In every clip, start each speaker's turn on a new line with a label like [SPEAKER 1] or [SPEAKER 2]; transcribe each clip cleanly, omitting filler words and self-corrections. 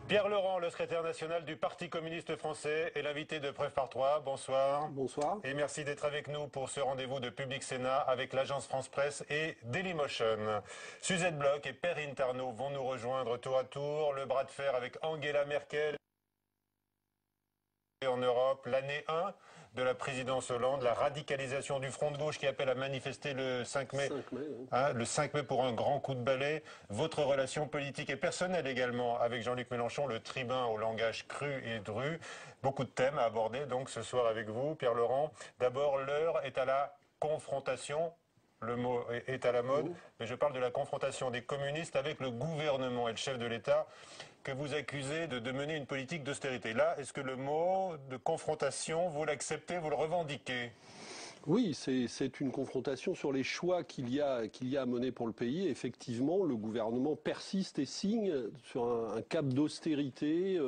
[SPEAKER 1] Pierre Laurent, le secrétaire national du Parti communiste français, est l'invité de Preuve par Trois. Bonsoir.
[SPEAKER 2] Bonsoir.
[SPEAKER 1] Et merci d'être avec nous pour ce rendez-vous de Public Sénat avec l'agence France Presse et Dailymotion. Suzette Bloch et Perrine Tarnaud vont nous rejoindre tour à tour. Le bras de fer avec Angela Merkel en Europe, l'année 1 de la présidence Hollande, la radicalisation du front de gauche qui appelle à manifester le 5 mai, le 5 mai pour un grand coup de balai, votre relation politique et personnelle également avec Jean-Luc Mélenchon, le tribun au langage cru et dru. Beaucoup de thèmes à aborder donc ce soir avec vous, Pierre Laurent. D'abord, l'heure est à la confrontation. Le mot est à la mode, mais je parle de la confrontation des communistes avec le gouvernement et le chef de l'État que vous accusez de mener une politique d'austérité. Là, est-ce que le mot de confrontation, vous l'acceptez, vous le revendiquez ?
[SPEAKER 2] Oui, c'est une confrontation sur les choix qu'il y a à mener pour le pays. Effectivement, le gouvernement persiste et signe sur un cap d'austérité,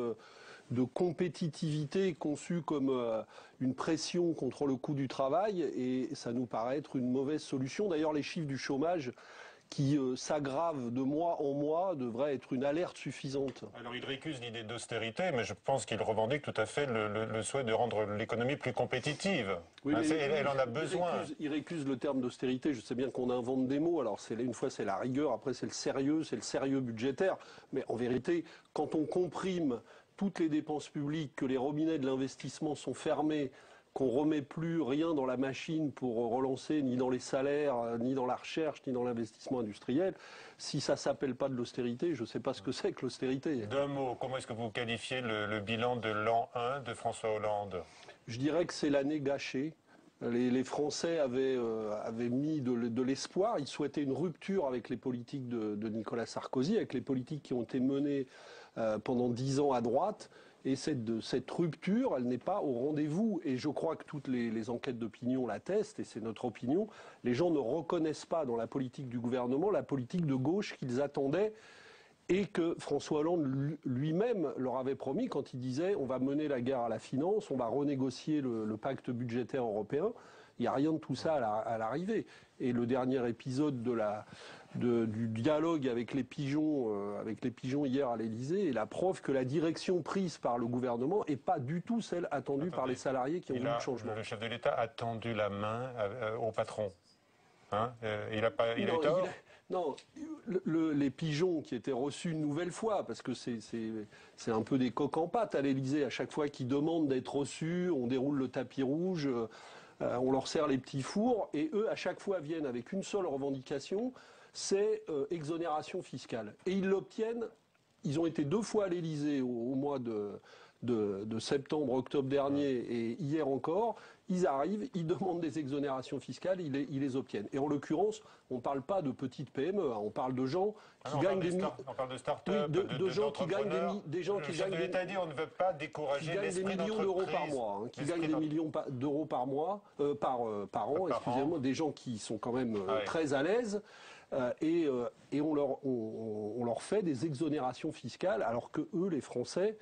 [SPEAKER 2] de compétitivité conçu comme une pression contre le coût du travail, et ça nous paraît être une mauvaise solution. D'ailleurs, les chiffres du chômage qui s'aggravent de mois en mois devraient être une alerte suffisante.
[SPEAKER 1] Alors il récuse l'idée d'austérité, mais je pense qu'il revendique tout à fait le souhait de rendre l'économie plus compétitive.
[SPEAKER 2] Oui,
[SPEAKER 1] elle en a besoin.
[SPEAKER 2] Il récuse le terme d'austérité. Je sais bien qu'on invente des mots. Alors une fois c'est la rigueur, après c'est le sérieux budgétaire. Mais en vérité, quand on comprime toutes les dépenses publiques, que les robinets de l'investissement sont fermés, qu'on remet plus rien dans la machine pour relancer, ni dans les salaires, ni dans la recherche, ni dans l'investissement industriel, si ça s'appelle pas de l'austérité, je ne sais pas ce que c'est que l'austérité.
[SPEAKER 1] D'un mot, comment est-ce que vous qualifiez le bilan de l'an 1 de François Hollande ?
[SPEAKER 2] Je dirais que c'est l'année gâchée. Les Français avaient mis de l'espoir, ils souhaitaient une rupture avec les politiques de Nicolas Sarkozy, avec les politiques qui ont été menées pendant 10 ans à droite. Et cette rupture, elle n'est pas au rendez-vous. Et je crois que toutes les enquêtes d'opinion l'attestent, et c'est notre opinion. Les gens ne reconnaissent pas dans la politique du gouvernement la politique de gauche qu'ils attendaient, et que François Hollande lui-même leur avait promis quand il disait on va mener la guerre à la finance, on va renégocier le pacte budgétaire européen. Il n'y a rien de tout ça à l'arrivée. Et le dernier épisode du dialogue avec les pigeons hier à l'Élysée est la preuve que la direction prise par le gouvernement n'est pas du tout celle attendue par les salariés qui ont voulu le changement.
[SPEAKER 1] Le chef de l'État a tendu la main au patron. Hein, il a eu tort.
[SPEAKER 2] Non, les pigeons qui étaient reçus une nouvelle fois, parce que c'est un peu des coqs en pâte à l'Élysée, à chaque fois qu'ils demandent d'être reçus, on déroule le tapis rouge, on leur sert les petits fours, et eux, à chaque fois, viennent avec une seule revendication, c'est exonération fiscale. Et ils l'obtiennent, ils ont été 2 fois à l'Élysée au mois de septembre, octobre dernier, et hier encore, ils arrivent, ils demandent des exonérations fiscales, ils les obtiennent. Et en l'occurrence, on ne parle pas de petites PME, hein, on parle de gens qui gagnent des millions.
[SPEAKER 1] On parle de start-up, de gens qui gagnent
[SPEAKER 2] des gens qui gagnent
[SPEAKER 1] l'État dit on ne veut pas décourager l'esprit d'entreprise.
[SPEAKER 2] Des millions d'euros par mois, qui gagnent des millions d'euros par mois, par an, excusez-moi, des gens qui sont quand même très à l'aise. Et on leur fait des exonérations fiscales, alors que eux, les Français,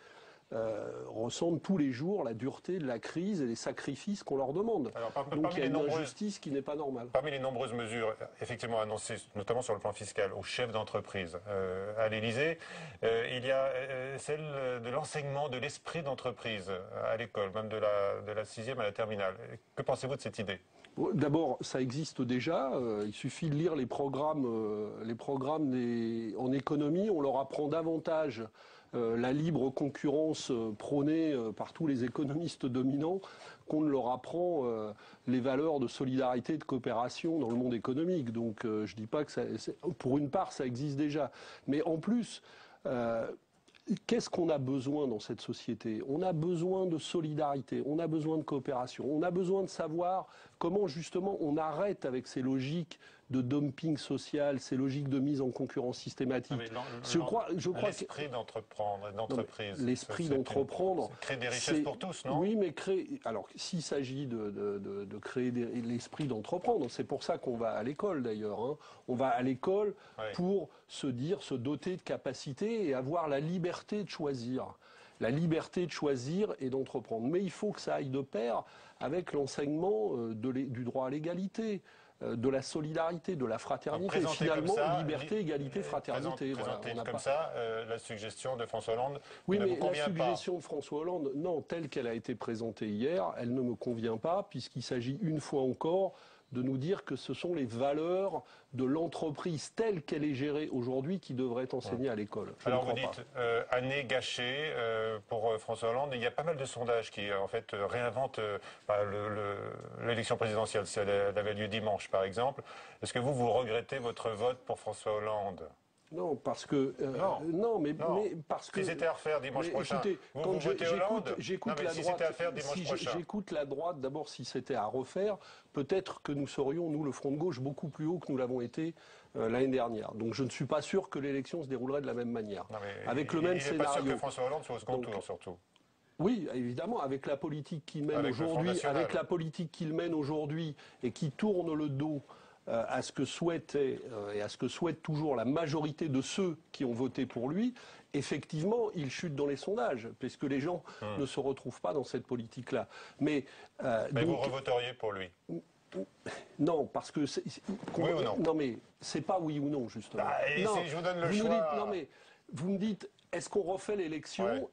[SPEAKER 2] ressentent tous les jours la dureté de la crise et les sacrifices qu'on leur demande. Alors, donc il y a une injustice qui n'est pas normale.
[SPEAKER 1] Parmi les nombreuses mesures effectivement annoncées, notamment sur le plan fiscal, aux chefs d'entreprise à l'Élysée, il y a celle de l'enseignement de l'esprit d'entreprise à l'école, même de la 6e à la terminale. Que pensez-vous de cette idée ?
[SPEAKER 2] D'abord, ça existe déjà. Il suffit de lire les programmes en économie. On leur apprend davantage la libre concurrence prônée par tous les économistes dominants qu'on ne leur apprend les valeurs de solidarité et de coopération dans le monde économique. Donc, je dis pas que pour une part, ça existe déjà. Mais en plus, qu'est-ce qu'on a besoin dans cette société ? On a besoin de solidarité, on a besoin de coopération, on a besoin de savoir comment justement on arrête avec ces logiques de dumping social, ces logiques de mise en concurrence systématique.
[SPEAKER 1] Je crois l'esprit d'entreprendre, d'entreprise.
[SPEAKER 2] L'esprit d'entreprendre.
[SPEAKER 1] Créer des richesses pour tous, non ?
[SPEAKER 2] Oui, mais alors s'il s'agit de créer l'esprit d'entreprendre, c'est pour ça qu'on va à l'école d'ailleurs. Hein. On va à l'école pour se doter de capacités et avoir la liberté de choisir. La liberté de choisir et d'entreprendre. Mais il faut que ça aille de pair avec l'enseignement du droit à l'égalité. de la solidarité, de la fraternité. Et finalement, liberté, égalité, fraternité.
[SPEAKER 1] Présenter comme ça, la suggestion de François Hollande
[SPEAKER 2] oui,
[SPEAKER 1] ne vous convient pas.
[SPEAKER 2] Oui, mais la suggestion de François Hollande, non, telle qu'elle a été présentée hier, elle ne me convient pas, puisqu'il s'agit une fois encore de nous dire que ce sont les valeurs de l'entreprise telle qu'elle est gérée aujourd'hui qui devraient être enseignées à l'école.
[SPEAKER 1] Alors vous dites année gâchée pour François Hollande. Il y a pas mal de sondages qui en fait réinventent l'élection présidentielle. Elle avait lieu dimanche par exemple. Est-ce que vous regrettez votre vote pour François Hollande ?
[SPEAKER 2] Non, parce que non, mais parce que
[SPEAKER 1] si c'était à refaire dimanche prochain,
[SPEAKER 2] écoutez,
[SPEAKER 1] vous votez Hollande.
[SPEAKER 2] J'écoute la
[SPEAKER 1] si
[SPEAKER 2] droite.
[SPEAKER 1] C'était à faire dimanche prochain.
[SPEAKER 2] J'écoute la droite. D'abord, si c'était à refaire, peut-être que nous serions, nous, le Front de gauche, beaucoup plus haut que nous l'avons été l'année dernière. Donc, je ne suis pas sûr que l'élection se déroulerait de la même manière, avec le même scénario.
[SPEAKER 1] Il n'est pas sûr que François Hollande soit au second tour, surtout.
[SPEAKER 2] Oui, évidemment, avec la politique qu'il mène aujourd'hui, et qui tourne le dos à ce que souhaitait et à ce que souhaite toujours la majorité de ceux qui ont voté pour lui, effectivement, il chute dans les sondages, puisque les gens ne se retrouvent pas dans cette politique-là. Mais donc,
[SPEAKER 1] vous revoteriez pour lui ?
[SPEAKER 2] Non, parce que
[SPEAKER 1] oui ou non ?
[SPEAKER 2] Non, mais c'est pas oui ou non, justement.
[SPEAKER 1] Non, si je vous donne le choix.
[SPEAKER 2] Non, mais vous me dites, est-ce qu'on refait l'élection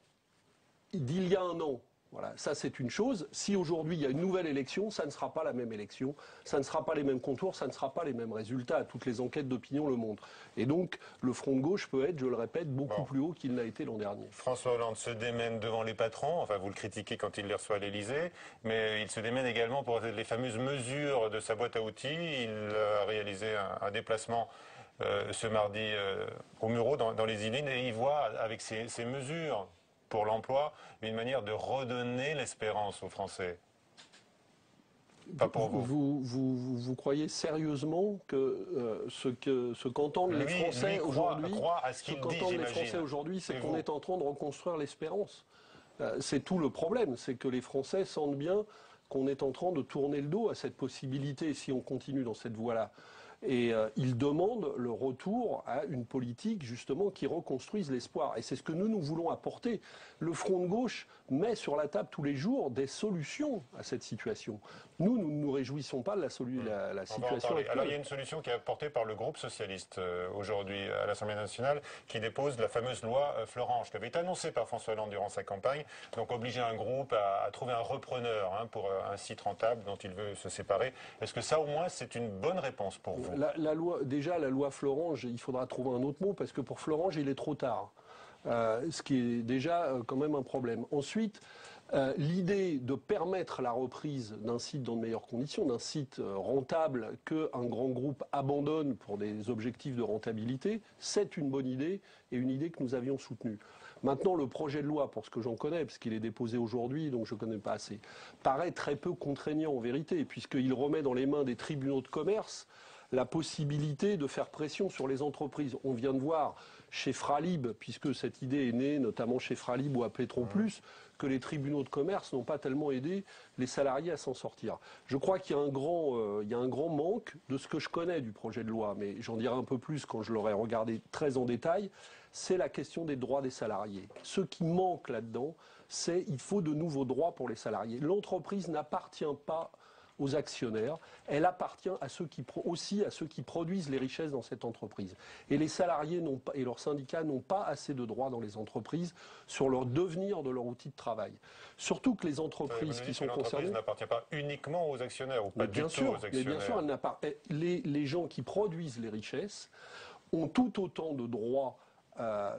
[SPEAKER 2] d'il y a un an ? Voilà, ça c'est une chose. Si aujourd'hui il y a une nouvelle élection, ça ne sera pas la même élection, ça ne sera pas les mêmes contours, ça ne sera pas les mêmes résultats. Toutes les enquêtes d'opinion le montrent. Et donc le Front de gauche peut être, je le répète, beaucoup plus haut qu'il n'a été l'an dernier.
[SPEAKER 1] François Hollande se démène devant les patrons, enfin vous le critiquez quand il les reçoit à l'Élysée, mais il se démène également pour les fameuses mesures de sa boîte à outils. Il a réalisé un déplacement ce mardi au Mureau dans les Yvelines et il voit avec ces mesures pour l'emploi, une manière de redonner l'espérance aux Français. Pas pour vous.
[SPEAKER 2] Vous croyez sérieusement que ce qu'entendent les Français aujourd'hui, c'est qu'on est en train de reconstruire l'espérance. C'est tout le problème, c'est que les Français sentent bien qu'on est en train de tourner le dos à cette possibilité si on continue dans cette voie-là. Et ils demandent le retour à une politique justement qui reconstruise l'espoir. Et c'est ce que nous voulons apporter. Le Front de gauche met sur la table tous les jours des solutions à cette situation. Nous ne nous réjouissons pas de la situation actuelle.
[SPEAKER 1] Alors il y a une solution qui est apportée par le groupe socialiste aujourd'hui à l'Assemblée nationale qui dépose la fameuse loi Florange qui avait été annoncée par François Hollande durant sa campagne. Donc obliger un groupe à trouver un repreneur pour un site rentable dont il veut se séparer. Est-ce que ça au moins c'est une bonne réponse pour vous ?
[SPEAKER 2] La loi Florange, il faudra trouver un autre mot parce que pour Florange il est trop tard. Ce qui est déjà quand même un problème. Ensuite, l'idée de permettre la reprise d'un site dans de meilleures conditions, d'un site rentable qu'un grand groupe abandonne pour des objectifs de rentabilité, c'est une bonne idée et une idée que nous avions soutenue. Maintenant, le projet de loi, pour ce que j'en connais, parce qu'il est déposé aujourd'hui, donc je ne connais pas assez, paraît très peu contraignant en vérité, puisqu'il remet dans les mains des tribunaux de commerce la possibilité de faire pression sur les entreprises. On vient de voir chez Fralib, puisque cette idée est née notamment chez Fralib ou à Petroplus, que les tribunaux de commerce n'ont pas tellement aidé les salariés à s'en sortir. Je crois qu'il y a un grand manque de ce que je connais du projet de loi, mais j'en dirai un peu plus quand je l'aurai regardé très en détail, c'est la question des droits des salariés. Ce qui manque là-dedans, c'est qu'il faut de nouveaux droits pour les salariés. L'entreprise n'appartient pas aux actionnaires, elle appartient à ceux qui produisent les richesses dans cette entreprise. Et les salariés et leurs syndicats n'ont pas assez de droits dans les entreprises sur leur devenir de leur outil de travail. Surtout que les entreprises qui sont concernées...
[SPEAKER 1] L'entreprise n'appartient pas uniquement aux actionnaires ou pas du tout aux actionnaires.
[SPEAKER 2] Mais bien sûr, les gens qui produisent les richesses ont tout autant de droits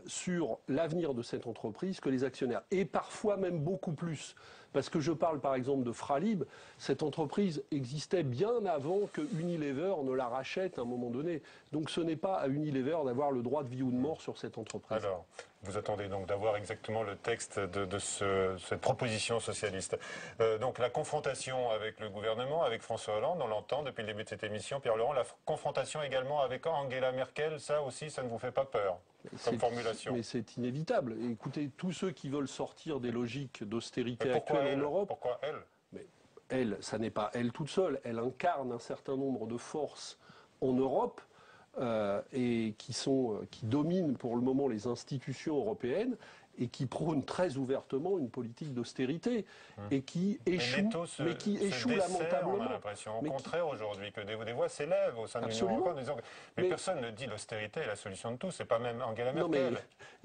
[SPEAKER 2] sur l'avenir de cette entreprise que les actionnaires. Et parfois même beaucoup plus. Parce que je parle par exemple de Fralib, cette entreprise existait bien avant que Unilever ne la rachète à un moment donné. Donc ce n'est pas à Unilever d'avoir le droit de vie ou de mort sur cette entreprise.
[SPEAKER 1] Alors, vous attendez donc d'avoir exactement le texte de cette proposition socialiste. Donc la confrontation avec le gouvernement, avec François Hollande, on l'entend depuis le début de cette émission, Pierre Laurent, la confrontation également avec Angela Merkel, ça aussi, ça ne vous fait pas peur comme formulation?
[SPEAKER 2] Mais c'est inévitable. Écoutez, tous ceux qui veulent sortir des logiques d'austérité actuelles en Europe...
[SPEAKER 1] Pourquoi elle?
[SPEAKER 2] Mais elle, ça n'est pas elle toute seule. Elle incarne un certain nombre de forces en Europe et qui dominent pour le moment les institutions européennes. et qui prône très ouvertement une politique d'austérité et qui échoue, mais qui échoue lamentablement.
[SPEAKER 1] On a l'impression, au contraire aujourd'hui, que des voix s'élèvent au sein de l'Union européenne en disant mais personne ne dit l'austérité est la solution de tout, c'est pas même Angela Merkel.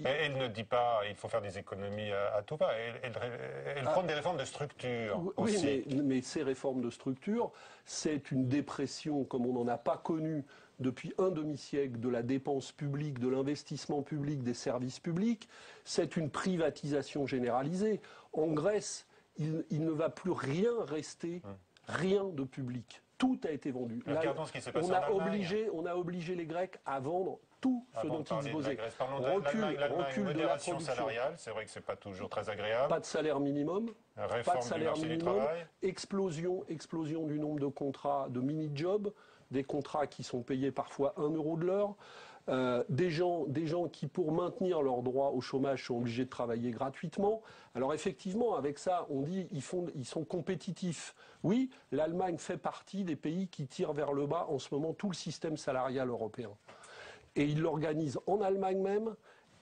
[SPEAKER 1] Elle ne dit pas il faut faire des économies à tout va, elle prône des réformes de structure aussi.
[SPEAKER 2] Oui, mais ces réformes de structure, c'est une dépression comme on n'en a pas connu depuis un demi-siècle de la dépense publique, de l'investissement public, des services publics. C'est une privatisation généralisée. En Grèce, il ne va plus rien rester, rien de public. Tout a été vendu.
[SPEAKER 1] Là, ce qui s'est passé
[SPEAKER 2] on a obligé les Grecs à vendre tout ce dont ils disposaient.
[SPEAKER 1] Recul de la production salariale, c'est vrai que c'est pas toujours très agréable.
[SPEAKER 2] Pas de salaire minimum.
[SPEAKER 1] Réforme
[SPEAKER 2] pas de salaire
[SPEAKER 1] du
[SPEAKER 2] minimum.
[SPEAKER 1] travail.
[SPEAKER 2] Explosion du nombre de contrats, de mini-jobs, des contrats qui sont payés parfois 1 euro de l'heure. Des gens qui, pour maintenir leurs droits au chômage, sont obligés de travailler gratuitement. Alors effectivement, avec ça, on dit ils sont compétitifs. Oui, l'Allemagne fait partie des pays qui tirent vers le bas en ce moment tout le système salarial européen. Et ils l'organisent en Allemagne même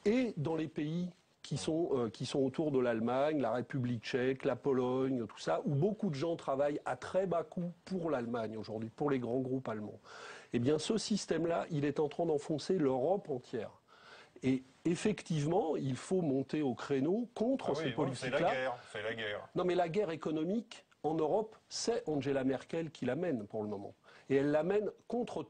[SPEAKER 2] et dans les pays qui sont autour de l'Allemagne, la République tchèque, la Pologne, tout ça, où beaucoup de gens travaillent à très bas coût pour l'Allemagne aujourd'hui, pour les grands groupes allemands. Eh bien, ce système-là, il est en train d'enfoncer l'Europe entière. Et effectivement, il faut monter au créneau contre ces politiques-là.
[SPEAKER 1] C'est la guerre.
[SPEAKER 2] Non, mais la guerre économique en Europe, c'est Angela Merkel qui la mène pour le moment. Et elle l'amène contre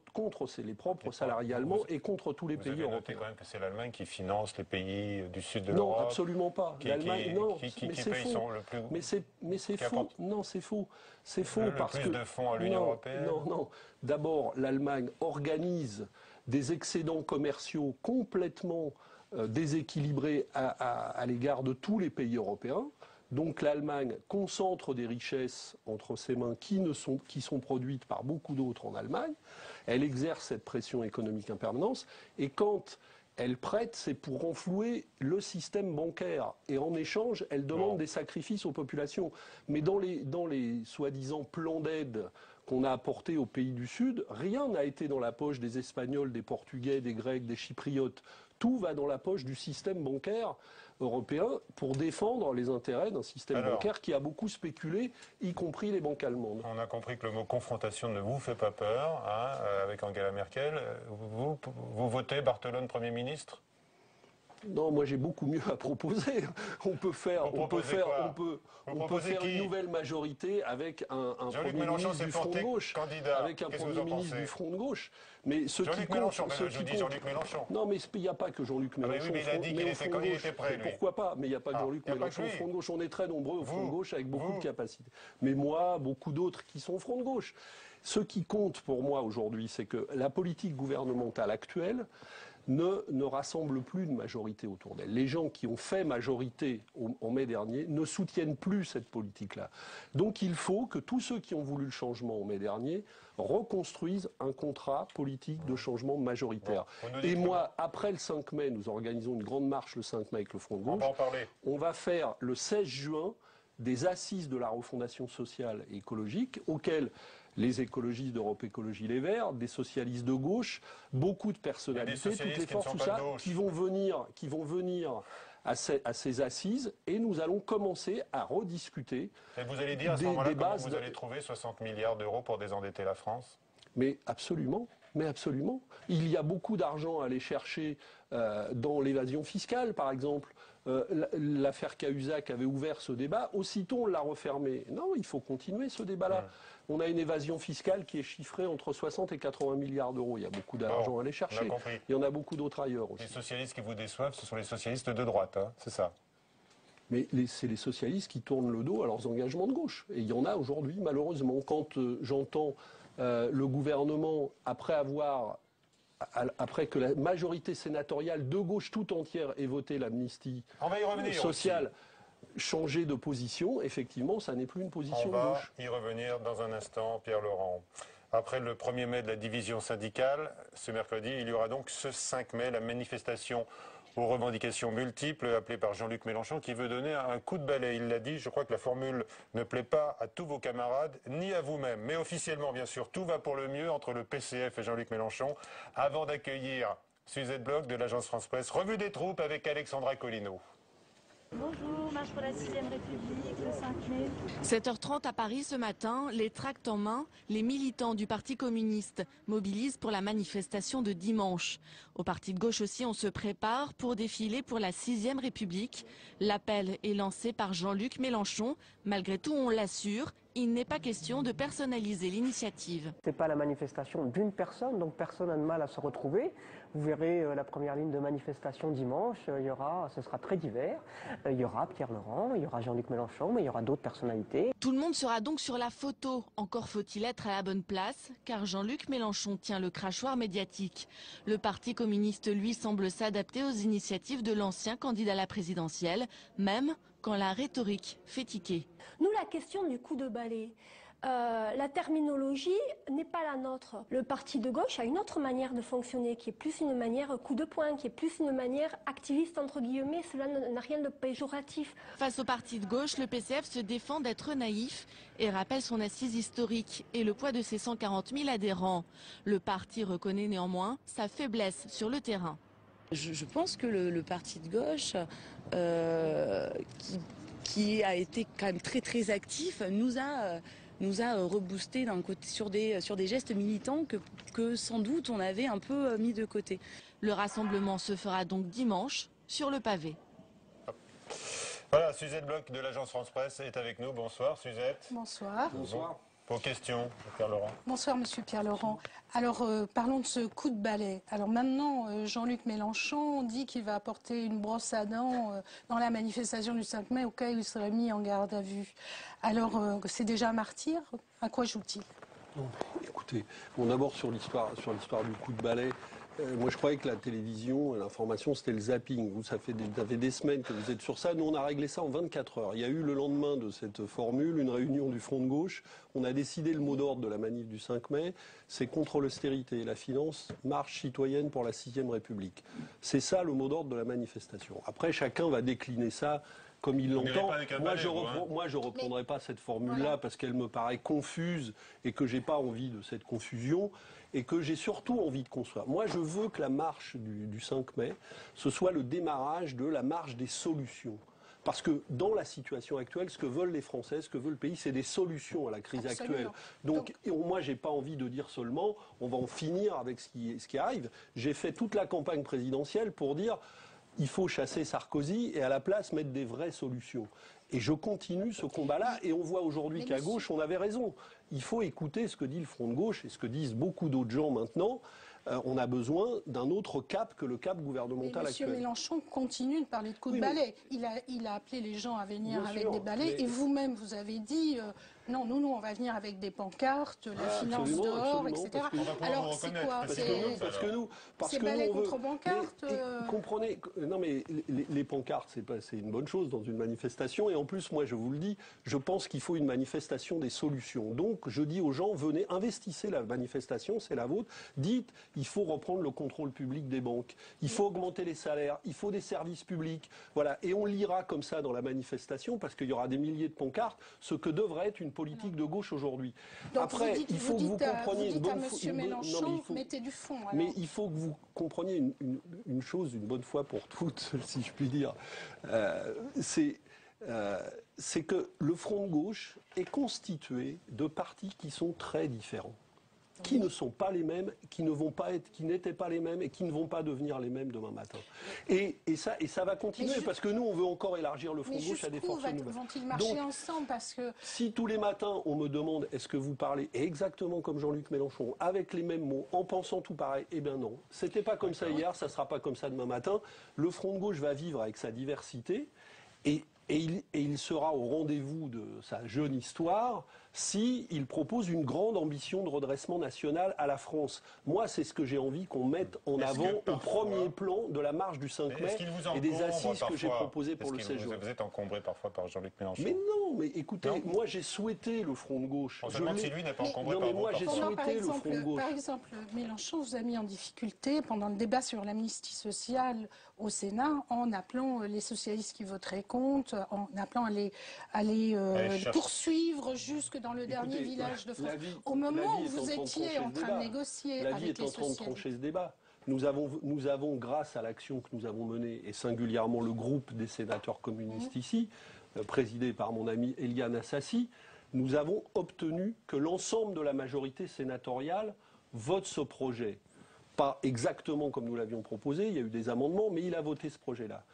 [SPEAKER 2] les propres salariés allemands et contre tous les pays européens. Vous avez noté
[SPEAKER 1] quand même que c'est l'Allemagne qui finance les pays du sud de l'Europe.
[SPEAKER 2] Non, absolument pas. L'Allemagne, non,
[SPEAKER 1] mais c'est faux.
[SPEAKER 2] Mais c'est faux. Non, c'est faux. C'est faux parce que
[SPEAKER 1] plus de fonds à l'Union européenne.
[SPEAKER 2] Non. D'abord, l'Allemagne organise des excédents commerciaux complètement déséquilibrés à l'égard de tous les pays européens. Donc l'Allemagne concentre des richesses entre ses mains qui sont produites par beaucoup d'autres en Allemagne. Elle exerce cette pression économique en permanence. Et quand elle prête, c'est pour renflouer le système bancaire. Et en échange, elle demande des sacrifices aux populations. Mais dans les soi-disant plans d'aide qu'on a apportés aux pays du Sud, rien n'a été dans la poche des Espagnols, des Portugais, des Grecs, des Chypriotes. Tout va dans la poche du système bancaire européen pour défendre les intérêts d'un système bancaire qui a beaucoup spéculé, y compris les banques allemandes.
[SPEAKER 1] On a compris que le mot confrontation ne vous fait pas peur, avec Angela Merkel. Vous votez Barthelone Premier ministre ?
[SPEAKER 2] Non, moi j'ai beaucoup mieux à proposer. On peut faire une nouvelle majorité avec un Premier ministre du Front de Gauche.
[SPEAKER 1] Avec un Premier ministre
[SPEAKER 2] du Front de Gauche. Mais ce qui compte,
[SPEAKER 1] Jean-Luc Mélenchon.
[SPEAKER 2] Non, mais il n'y a pas que Jean-Luc Mélenchon.
[SPEAKER 1] Mais il a dit qu'il était quand il était prêt.
[SPEAKER 2] Pourquoi pas? Mais il n'y a pas que Jean-Luc Mélenchon au Front de Gauche. On est très nombreux au Front de Gauche avec beaucoup de capacités. Mais moi, beaucoup d'autres qui sont au Front de Gauche. Ce qui compte pour moi aujourd'hui, c'est que la politique gouvernementale actuelle ne rassemble plus de majorité autour d'elle. Les gens qui ont fait majorité en mai dernier ne soutiennent plus cette politique-là. Donc il faut que tous ceux qui ont voulu le changement en mai dernier reconstruisent un contrat politique de changement majoritaire. Et moi, après le 5 mai, nous organisons une grande marche le 5 mai avec le Front de Gauche. On va faire le 16 juin des assises de la refondation sociale et écologique auxquelles les écologistes d'Europe Écologie Les Verts, des socialistes de gauche, beaucoup de personnalités, toutes les forces, tout ça, qui vont venir à ces assises et nous allons commencer à rediscuter.
[SPEAKER 1] Et vous allez dire à ce moment-là comment vous allez trouver 60 milliards d'euros pour désendetter la France ?
[SPEAKER 2] Mais absolument. Mais absolument. Il y a beaucoup d'argent à aller chercher dans l'évasion fiscale, par exemple. L'affaire Cahuzac avait ouvert ce débat. Aussitôt, on l'a refermé. Non, il faut continuer ce débat-là. On a une évasion fiscale qui est chiffrée entre 60 et 80 milliards d'euros. Il y a beaucoup d'argent à aller chercher. Il y en a beaucoup d'autres ailleurs aussi.
[SPEAKER 1] Les socialistes qui vous déçoivent, ce sont les socialistes de droite, c'est ça.
[SPEAKER 2] Mais c'est les socialistes qui tournent le dos à leurs engagements de gauche. Et il y en a aujourd'hui, malheureusement. Quand j'entends le gouvernement, après que la majorité sénatoriale de gauche tout entière ait voté l'amnistie sociale, changer de position, effectivement, ça n'est plus une position de gauche.
[SPEAKER 1] On va y revenir dans un instant, Pierre Laurent. Après le 1er mai de la division syndicale, ce mercredi, il y aura donc ce 5 mai la manifestation aux revendications multiples appelée par Jean-Luc Mélenchon qui veut donner un coup de balai. Il l'a dit, je crois que la formule ne plaît pas à tous vos camarades ni à vous-même. Mais officiellement, bien sûr, tout va pour le mieux entre le PCF et Jean-Luc Mélenchon. Avant d'accueillir Suzette Bloch de l'agence France Presse, revue des troupes avec Alexandra Collineau.
[SPEAKER 3] Bonjour, marche pour la 6ème République, le 5 mai.
[SPEAKER 4] 7h30 à Paris ce matin, les tracts en main, les militants du Parti communiste mobilisent pour la manifestation de dimanche. Au Parti de gauche aussi, on se prépare pour défiler pour la 6ème République. L'appel est lancé par Jean-Luc Mélenchon. Malgré tout, on l'assure, il n'est pas question de personnaliser l'initiative.
[SPEAKER 5] Ce n'est pas la manifestation d'une personne, donc personne n'a de mal à se retrouver. Vous verrez la première ligne de manifestation dimanche, ce sera très divers. Il y aura Pierre Laurent, il y aura Jean-Luc Mélenchon, mais il y aura d'autres personnalités.
[SPEAKER 4] Tout le monde sera donc sur la photo. Encore faut-il être à la bonne place, car Jean-Luc Mélenchon tient le crachoir médiatique. Le Parti communiste, lui, semble s'adapter aux initiatives de l'ancien candidat à la présidentielle, même quand la rhétorique fait tiquer.
[SPEAKER 6] Nous, la question du coup de balai, la terminologie n'est pas la nôtre. Le parti de gauche a une autre manière de fonctionner, qui est plus une manière coup de poing, qui est plus une manière activiste, entre guillemets. Cela n'a rien de péjoratif.
[SPEAKER 4] Face au parti de gauche, le PCF se défend d'être naïf et rappelle son assise historique et le poids de ses 140 000 adhérents. Le parti reconnaît néanmoins sa faiblesse sur le terrain.
[SPEAKER 7] Je pense que le parti de gauche, qui a été quand même très actif, nous a reboosté d'un côté sur des gestes militants que sans doute on avait un peu mis de côté.
[SPEAKER 4] Le rassemblement se fera donc dimanche sur le pavé.
[SPEAKER 1] Voilà, Suzette Bloch de l'agence France Presse est avec nous. Bonsoir Suzette.
[SPEAKER 8] Bonsoir.
[SPEAKER 2] Bonsoir.
[SPEAKER 1] Vos questions, Pierre Laurent.
[SPEAKER 8] Bonsoir Monsieur Pierre Laurent. Alors parlons de ce coup de balai. Alors maintenant, Jean-Luc Mélenchon dit qu'il va apporter une brosse à dents dans la manifestation du 5 mai au cas où il serait mis en garde à vue. Alors c'est déjà un martyr. À quoi joue-t-il?
[SPEAKER 2] Écoutez, d'abord sur l'histoire du coup de balai. Moi, je croyais que la télévision, l'information, c'était le zapping. Vous, ça fait des semaines que vous êtes sur ça. Nous, on a réglé ça en 24 heures. Il y a eu le lendemain de cette formule une réunion du Front de gauche. On a décidé le mot d'ordre de la manif du 5 mai. C'est contre l'austérité et la finance, marche citoyenne pour la 6ème République. C'est ça le mot d'ordre de la manifestation. Après, chacun va décliner ça comme il l'entend. Moi, je reprendrai pas cette formule-là parce qu'elle me paraît confuse et que j'ai pas envie de cette confusion et que j'ai surtout envie de construire. Moi, je veux que la marche du 5 mai, ce soit le démarrage de la marche des solutions. Parce que dans la situation actuelle, ce que veulent les Français, ce que veut le pays, c'est des solutions à la crise actuelle. Donc moi, j'ai pas envie de dire seulement on va en finir avec ce qui arrive. J'ai fait toute la campagne présidentielle pour dire il faut chasser Sarkozy et à la place mettre des vraies solutions. Et je continue ce combat-là et on voit aujourd'hui qu'à gauche, on avait raison. Il faut écouter ce que dit le Front de gauche et ce que disent beaucoup d'autres gens maintenant. On a besoin d'un autre cap que le cap gouvernemental actuel.
[SPEAKER 8] Monsieur Mélenchon continue de parler de coup de balai. Il a appelé les gens à venir avec des balais et vous-même, vous avez dit non, nous, on va venir avec des pancartes, la finance dehors, etc. Alors, c'est quoi?
[SPEAKER 2] Parce que
[SPEAKER 8] balais
[SPEAKER 2] nous,
[SPEAKER 8] contre pancartes
[SPEAKER 2] comprenez, non mais les pancartes, c'est une bonne chose dans une manifestation. Et en plus, moi, je vous le dis, je pense qu'il faut une manifestation des solutions. Donc, je dis aux gens, venez, investissez la manifestation, c'est la vôtre. Dites, il faut reprendre le contrôle public des banques. Il faut augmenter les salaires. Il faut des services publics. Voilà. Et on lira comme ça dans la manifestation, parce qu'il y aura des milliers de pancartes, ce que devrait être une politique de gauche aujourd'hui. Après, il faut que vous compreniez
[SPEAKER 8] une bonne fois. Mélenchon, mettez du fond. Alors.
[SPEAKER 2] Mais il faut que vous compreniez une chose, une bonne fois pour toutes, si je puis dire. C'est que le Front de gauche est constitué de partis qui sont très différents, qui ne sont pas les mêmes, qui n'étaient pas les mêmes et qui ne vont pas devenir les mêmes demain matin. Et ça va continuer parce que nous, on veut encore élargir le Front de gauche à des forces nouvelles.
[SPEAKER 8] Vont-ils marcher ensemble parce que
[SPEAKER 2] si tous les matins, on me demande est-ce que vous parlez exactement comme Jean-Luc Mélenchon, avec les mêmes mots, en pensant tout pareil, eh bien non. C'était pas comme ça hier, ça sera pas comme ça demain matin. Le Front de gauche va vivre avec sa diversité et il sera au rendez-vous de sa jeune histoire s'il propose une grande ambition de redressement national à la France. Moi, c'est ce que j'ai envie qu'on mette en avant au premier plan de la marche du 5 mai et des assises que j'ai proposées pour le 16 juin.
[SPEAKER 1] Vous êtes encombré parfois par Jean-Luc Mélenchon.
[SPEAKER 2] Mais non, mais écoutez, moi j'ai souhaité le Front de gauche.
[SPEAKER 1] On se demande si lui n'est pas encombré par vous.
[SPEAKER 2] Moi j'ai souhaité le Front de gauche.
[SPEAKER 8] Par exemple, Mélenchon vous a mis en difficulté pendant le débat sur l'amnistie sociale au Sénat en appelant les socialistes qui voteraient contre, en appelant à les poursuivre jusque dans le dernier village de France. Au moment où vous étiez en train de négocier avec les socialistes.
[SPEAKER 2] La vie est en train de trancher ce débat. Nous avons, grâce à l'action que nous avons menée, et singulièrement le groupe des sénateurs communistes ici, présidé par mon ami Eliane Assassi, nous avons obtenu que l'ensemble de la majorité sénatoriale vote ce projet. Pas exactement comme nous l'avions proposé, il y a eu des amendements, mais il a voté ce projet-là.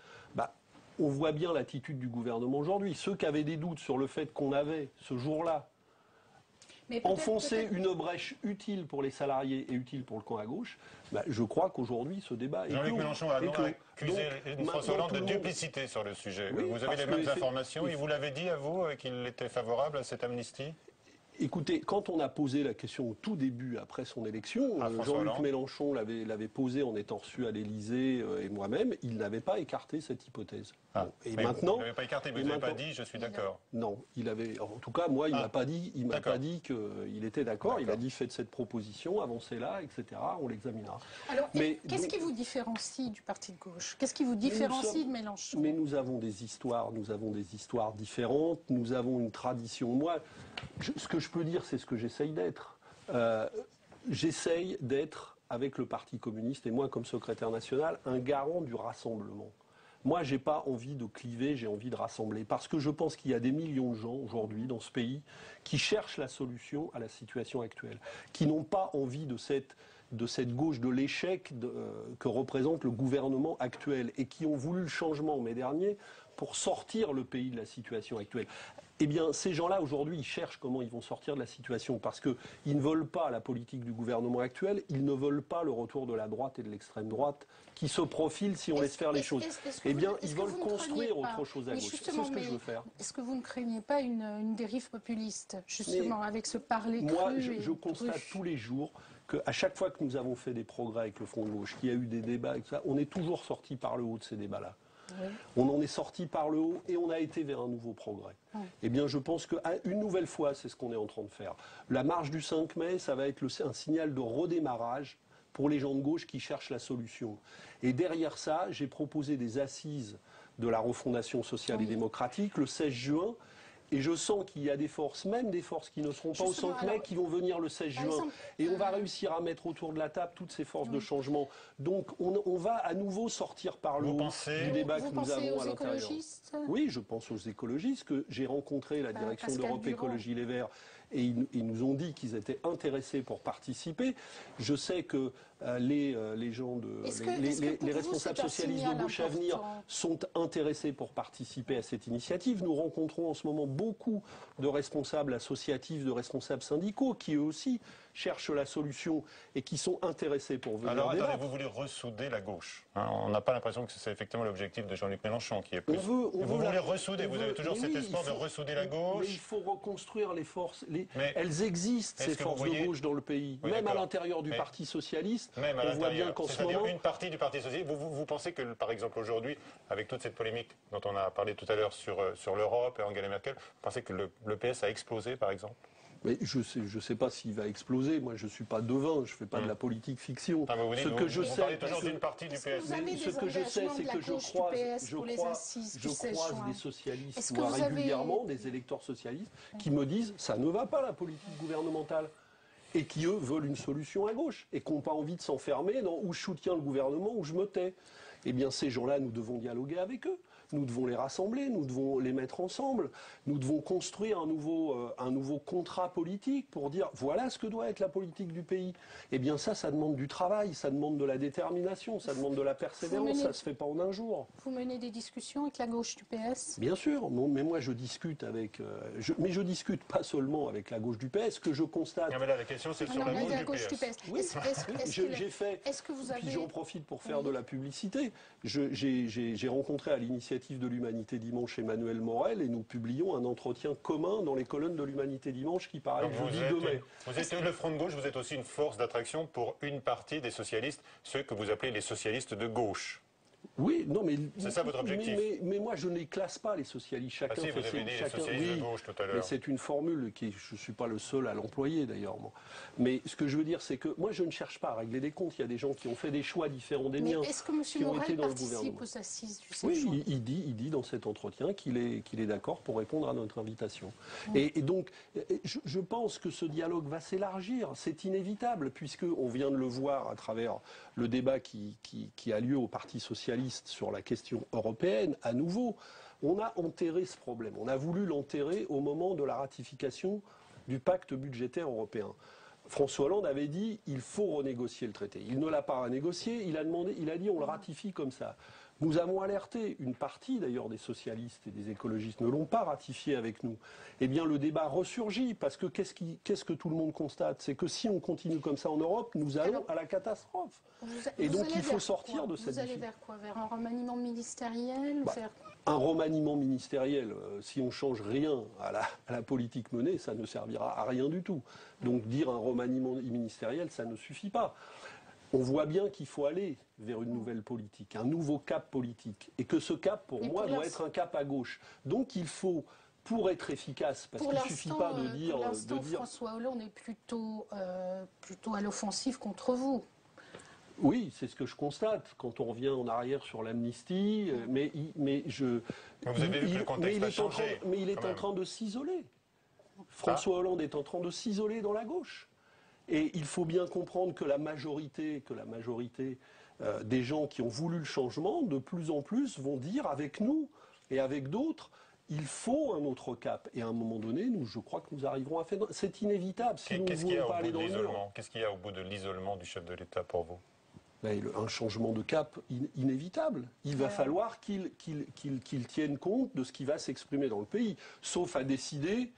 [SPEAKER 2] On voit bien l'attitude du gouvernement aujourd'hui. Ceux qui avaient des doutes sur le fait qu'on avait, ce jour-là, enfoncer une brèche utile pour les salariés et utile pour le camp à gauche, je crois qu'aujourd'hui ce débat est clos.
[SPEAKER 1] Jean-Luc Mélenchon a accusé François Hollande de duplicité sur le sujet. Oui, vous avez les mêmes informations. Il vous l'avait dit à vous qu'il était favorable à cette amnistie ?
[SPEAKER 2] Écoutez, quand on a posé la question au tout début, après son élection, Jean-Luc Mélenchon l'avait posé en étant reçu à l'Élysée et moi-même, il n'avait pas écarté cette hypothèse.
[SPEAKER 1] Et maintenant, il n'avait pas écarté, mais vous n'avez pas dit, je suis d'accord.
[SPEAKER 2] Non, il avait, en tout cas, moi, il m'a pas dit qu'il était d'accord. Il a dit faites cette proposition, avancez-la, etc. On l'examinera.
[SPEAKER 8] Alors, qu'est-ce qui vous différencie du parti de gauche? Qu'est-ce qui vous différencie de Mélenchon?
[SPEAKER 2] Mais nous avons des histoires différentes. Nous avons une tradition. Moi, ce que je peux dire, c'est ce que j'essaye d'être. J'essaye d'être, avec le Parti communiste, et moi comme secrétaire national, un garant du rassemblement. Moi, je n'ai pas envie de cliver, j'ai envie de rassembler. Parce que je pense qu'il y a des millions de gens aujourd'hui dans ce pays qui cherchent la solution à la situation actuelle, qui n'ont pas envie de cette gauche de l'échec que représente le gouvernement actuel et qui ont voulu le changement en mai dernier pour sortir le pays de la situation actuelle. Eh bien, ces gens-là, aujourd'hui, ils cherchent comment ils vont sortir de la situation parce qu'ils ne veulent pas la politique du gouvernement actuel, ils ne veulent pas le retour de la droite et de l'extrême droite qui se profile si on laisse faire les choses. Eh bien, ils veulent construire autre chose à gauche. C'est ce que je veux faire.
[SPEAKER 8] Est-ce que vous ne craignez pas une dérive populiste, justement, avec ce parler cru?
[SPEAKER 2] Moi, je constate tous les jours qu'à chaque fois que nous avons fait des progrès avec le Front de gauche, qu'il y a eu des débats, on est toujours sorti par le haut de ces débats-là. Oui. On en est sorti par le haut et on a été vers un nouveau progrès. Oui. Eh bien, je pense qu'une nouvelle fois, c'est ce qu'on est en train de faire. La marche du 5 mai, ça va être un signal de redémarrage pour les gens de gauche qui cherchent la solution. Et derrière ça, j'ai proposé des assises de la refondation sociale et démocratique le 16 juin. Et je sens qu'il y a des forces, même des forces qui ne seront pas au 5 mai, qui vont venir le 16 juin. Et on va réussir à mettre autour de la table toutes ces forces de changement. Donc on va à nouveau sortir par le haut du débat que nous avons à l'intérieur. Oui, je pense aux écologistes, que j'ai rencontré la direction d'Europe Écologie Les Verts. Et ils nous ont dit qu'ils étaient intéressés pour participer. Je sais que les responsables socialistes de Gauche Avenir sont intéressés pour participer à cette initiative. Nous rencontrons en ce moment beaucoup de responsables associatifs, de responsables syndicaux qui eux aussi cherchent la solution et qui sont intéressés pour venir débattre.
[SPEAKER 1] Alors attendez, vous voulez ressouder la gauche. On n'a pas l'impression que c'est effectivement l'objectif de Jean-Luc Mélenchon qui est plus. Vous voulez ressouder, vous avez toujours cet espoir de ressouder la gauche.
[SPEAKER 2] Mais il faut reconstruire les forces. Elles existent, ces forces de gauche dans le pays. Oui, même à l'intérieur du Parti socialiste, on voit bien qu'en ce moment...
[SPEAKER 1] une partie du Parti socialiste. Vous pensez que, par exemple, aujourd'hui, avec toute cette polémique dont on a parlé tout à l'heure sur l'Europe et Angela Merkel, vous pensez que le PS a explosé, par exemple?
[SPEAKER 2] Mais je sais pas s'il va exploser. Moi, je suis pas devin, je fais pas de la politique fiction.
[SPEAKER 1] Ce que je sais, parlez toujours d'une partie du PS.
[SPEAKER 2] Mais ce que je sais, c'est que je croise des socialistes moi, régulièrement, des électeurs socialistes, qui me disent ça ne va pas la politique gouvernementale. Et qui, eux, veulent une solution à gauche. Et qui n'ont pas envie de s'enfermer dans où je soutiens le gouvernement, où je me tais. Eh bien, ces gens-là, nous devons dialoguer avec eux. Nous devons les rassembler, nous devons les mettre ensemble, nous devons construire un nouveau contrat politique pour dire voilà ce que doit être la politique du pays. Eh bien ça demande du travail, ça demande de la détermination, ça demande de la persévérance, ça ne se fait pas en un jour.
[SPEAKER 8] Vous menez des discussions avec la gauche du PS?
[SPEAKER 2] Bien sûr, mais moi je discute avec... mais je discute pas seulement avec la gauche du PS, ce que je constate...
[SPEAKER 1] Non mais là la question c'est sur la gauche du PS.
[SPEAKER 2] Oui, j'ai fait... Puis j'en profite pour faire de la publicité. J'ai rencontré à l'initiative de l'Humanité Dimanche Emmanuel Morel et nous publions un entretien commun dans les colonnes de l'Humanité Dimanche qui paraît jeudi 2 mai.
[SPEAKER 1] Vous êtes le Front de gauche, vous êtes aussi une force d'attraction pour une partie des socialistes, ceux que vous appelez les socialistes de gauche.
[SPEAKER 2] Oui, non, mais
[SPEAKER 1] c'est ça votre objectif.
[SPEAKER 2] Mais moi, je ne les classe pas les socialistes. Chacun
[SPEAKER 1] si,
[SPEAKER 2] fait
[SPEAKER 1] vous avez dit
[SPEAKER 2] chacun,
[SPEAKER 1] les socialistes de gauche tout à l'heure.
[SPEAKER 2] Mais c'est une formule qui, je ne suis pas le seul à l'employer d'ailleurs. Moi. Mais ce que je veux dire, c'est que moi, je ne cherche pas à régler des comptes. Il y a des gens qui ont fait des choix différents des miens.
[SPEAKER 8] Mais est-ce que M. Morel participe aux assises du 7 juin ?
[SPEAKER 2] Oui, il dit dans cet entretien qu'il est d'accord pour répondre à notre invitation. Et donc, je pense que ce dialogue va s'élargir. C'est inévitable, puisqu'on vient de le voir à travers le débat qui a lieu au Parti socialiste sur la question européenne. À nouveau, on a enterré ce problème. On a voulu l'enterrer au moment de la ratification du pacte budgétaire européen. François Hollande avait dit il faut renégocier le traité. Il ne l'a pas renégocié, il a dit on le ratifie comme ça. Nous avons alerté, une partie d'ailleurs des socialistes et des écologistes ne l'ont pas ratifié avec nous. Eh bien le débat ressurgit parce que qu'est-ce que tout le monde constate? C'est que si on continue comme ça en Europe, nous allons à la catastrophe. Et donc il faut sortir de cette
[SPEAKER 8] difficulté. Vous allez vers quoi? Vers un remaniement ministériel
[SPEAKER 2] Un remaniement ministériel, si on ne change rien à la politique menée, ça ne servira à rien du tout. Donc dire un remaniement ministériel, ça ne suffit pas. On voit bien qu'il faut aller vers une nouvelle politique, un nouveau cap politique. Et que ce cap, pour moi, doit être un cap à gauche. Donc il faut, pour être efficace, parce qu'il ne suffit pas de dire...
[SPEAKER 8] Pour l'instant, François Hollande est plutôt à l'offensive contre vous.
[SPEAKER 2] Oui, c'est ce que je constate quand on revient en arrière sur l'amnistie, mais
[SPEAKER 1] vous avez vu que le contexte a changé.
[SPEAKER 2] Mais il est en train de s'isoler. François Hollande est en train de s'isoler dans la gauche. Et il faut bien comprendre que la majorité des gens qui ont voulu le changement, de plus en plus, vont dire avec nous et avec d'autres, il faut un autre cap. Et à un moment donné, je crois que nous arriverons à faire... C'est inévitable si nous ne voulons pas aller dans le mur.
[SPEAKER 1] Qu'est-ce qu'il y a au bout de l'isolement du chef de l'État pour vous?
[SPEAKER 2] Un changement de cap inévitable. Il va falloir qu'il tienne compte de ce qui va s'exprimer dans le pays, sauf à décider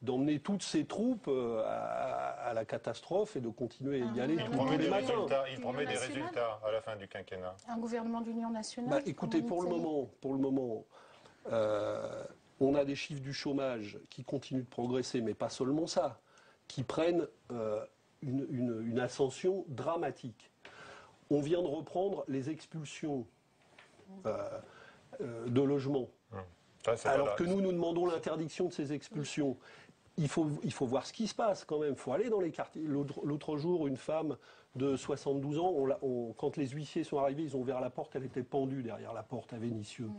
[SPEAKER 2] d'emmener toutes ses troupes à la catastrophe et de continuer à y aller tous les matins.
[SPEAKER 1] Il promet des résultats à la fin du quinquennat.
[SPEAKER 8] Un gouvernement d'union nationale.
[SPEAKER 2] Écoutez, pour le moment, on a des chiffres du chômage qui continuent de progresser, mais pas seulement ça, qui prennent une ascension dramatique. On vient de reprendre les expulsions de logements. Alors que nous demandons l'interdiction de ces expulsions. Il faut voir ce qui se passe quand même. Il faut aller dans les quartiers. L'autre jour, une femme de 72 ans, quand les huissiers sont arrivés, ils ont ouvert la porte, elle était pendue derrière la porte à Vénissieux.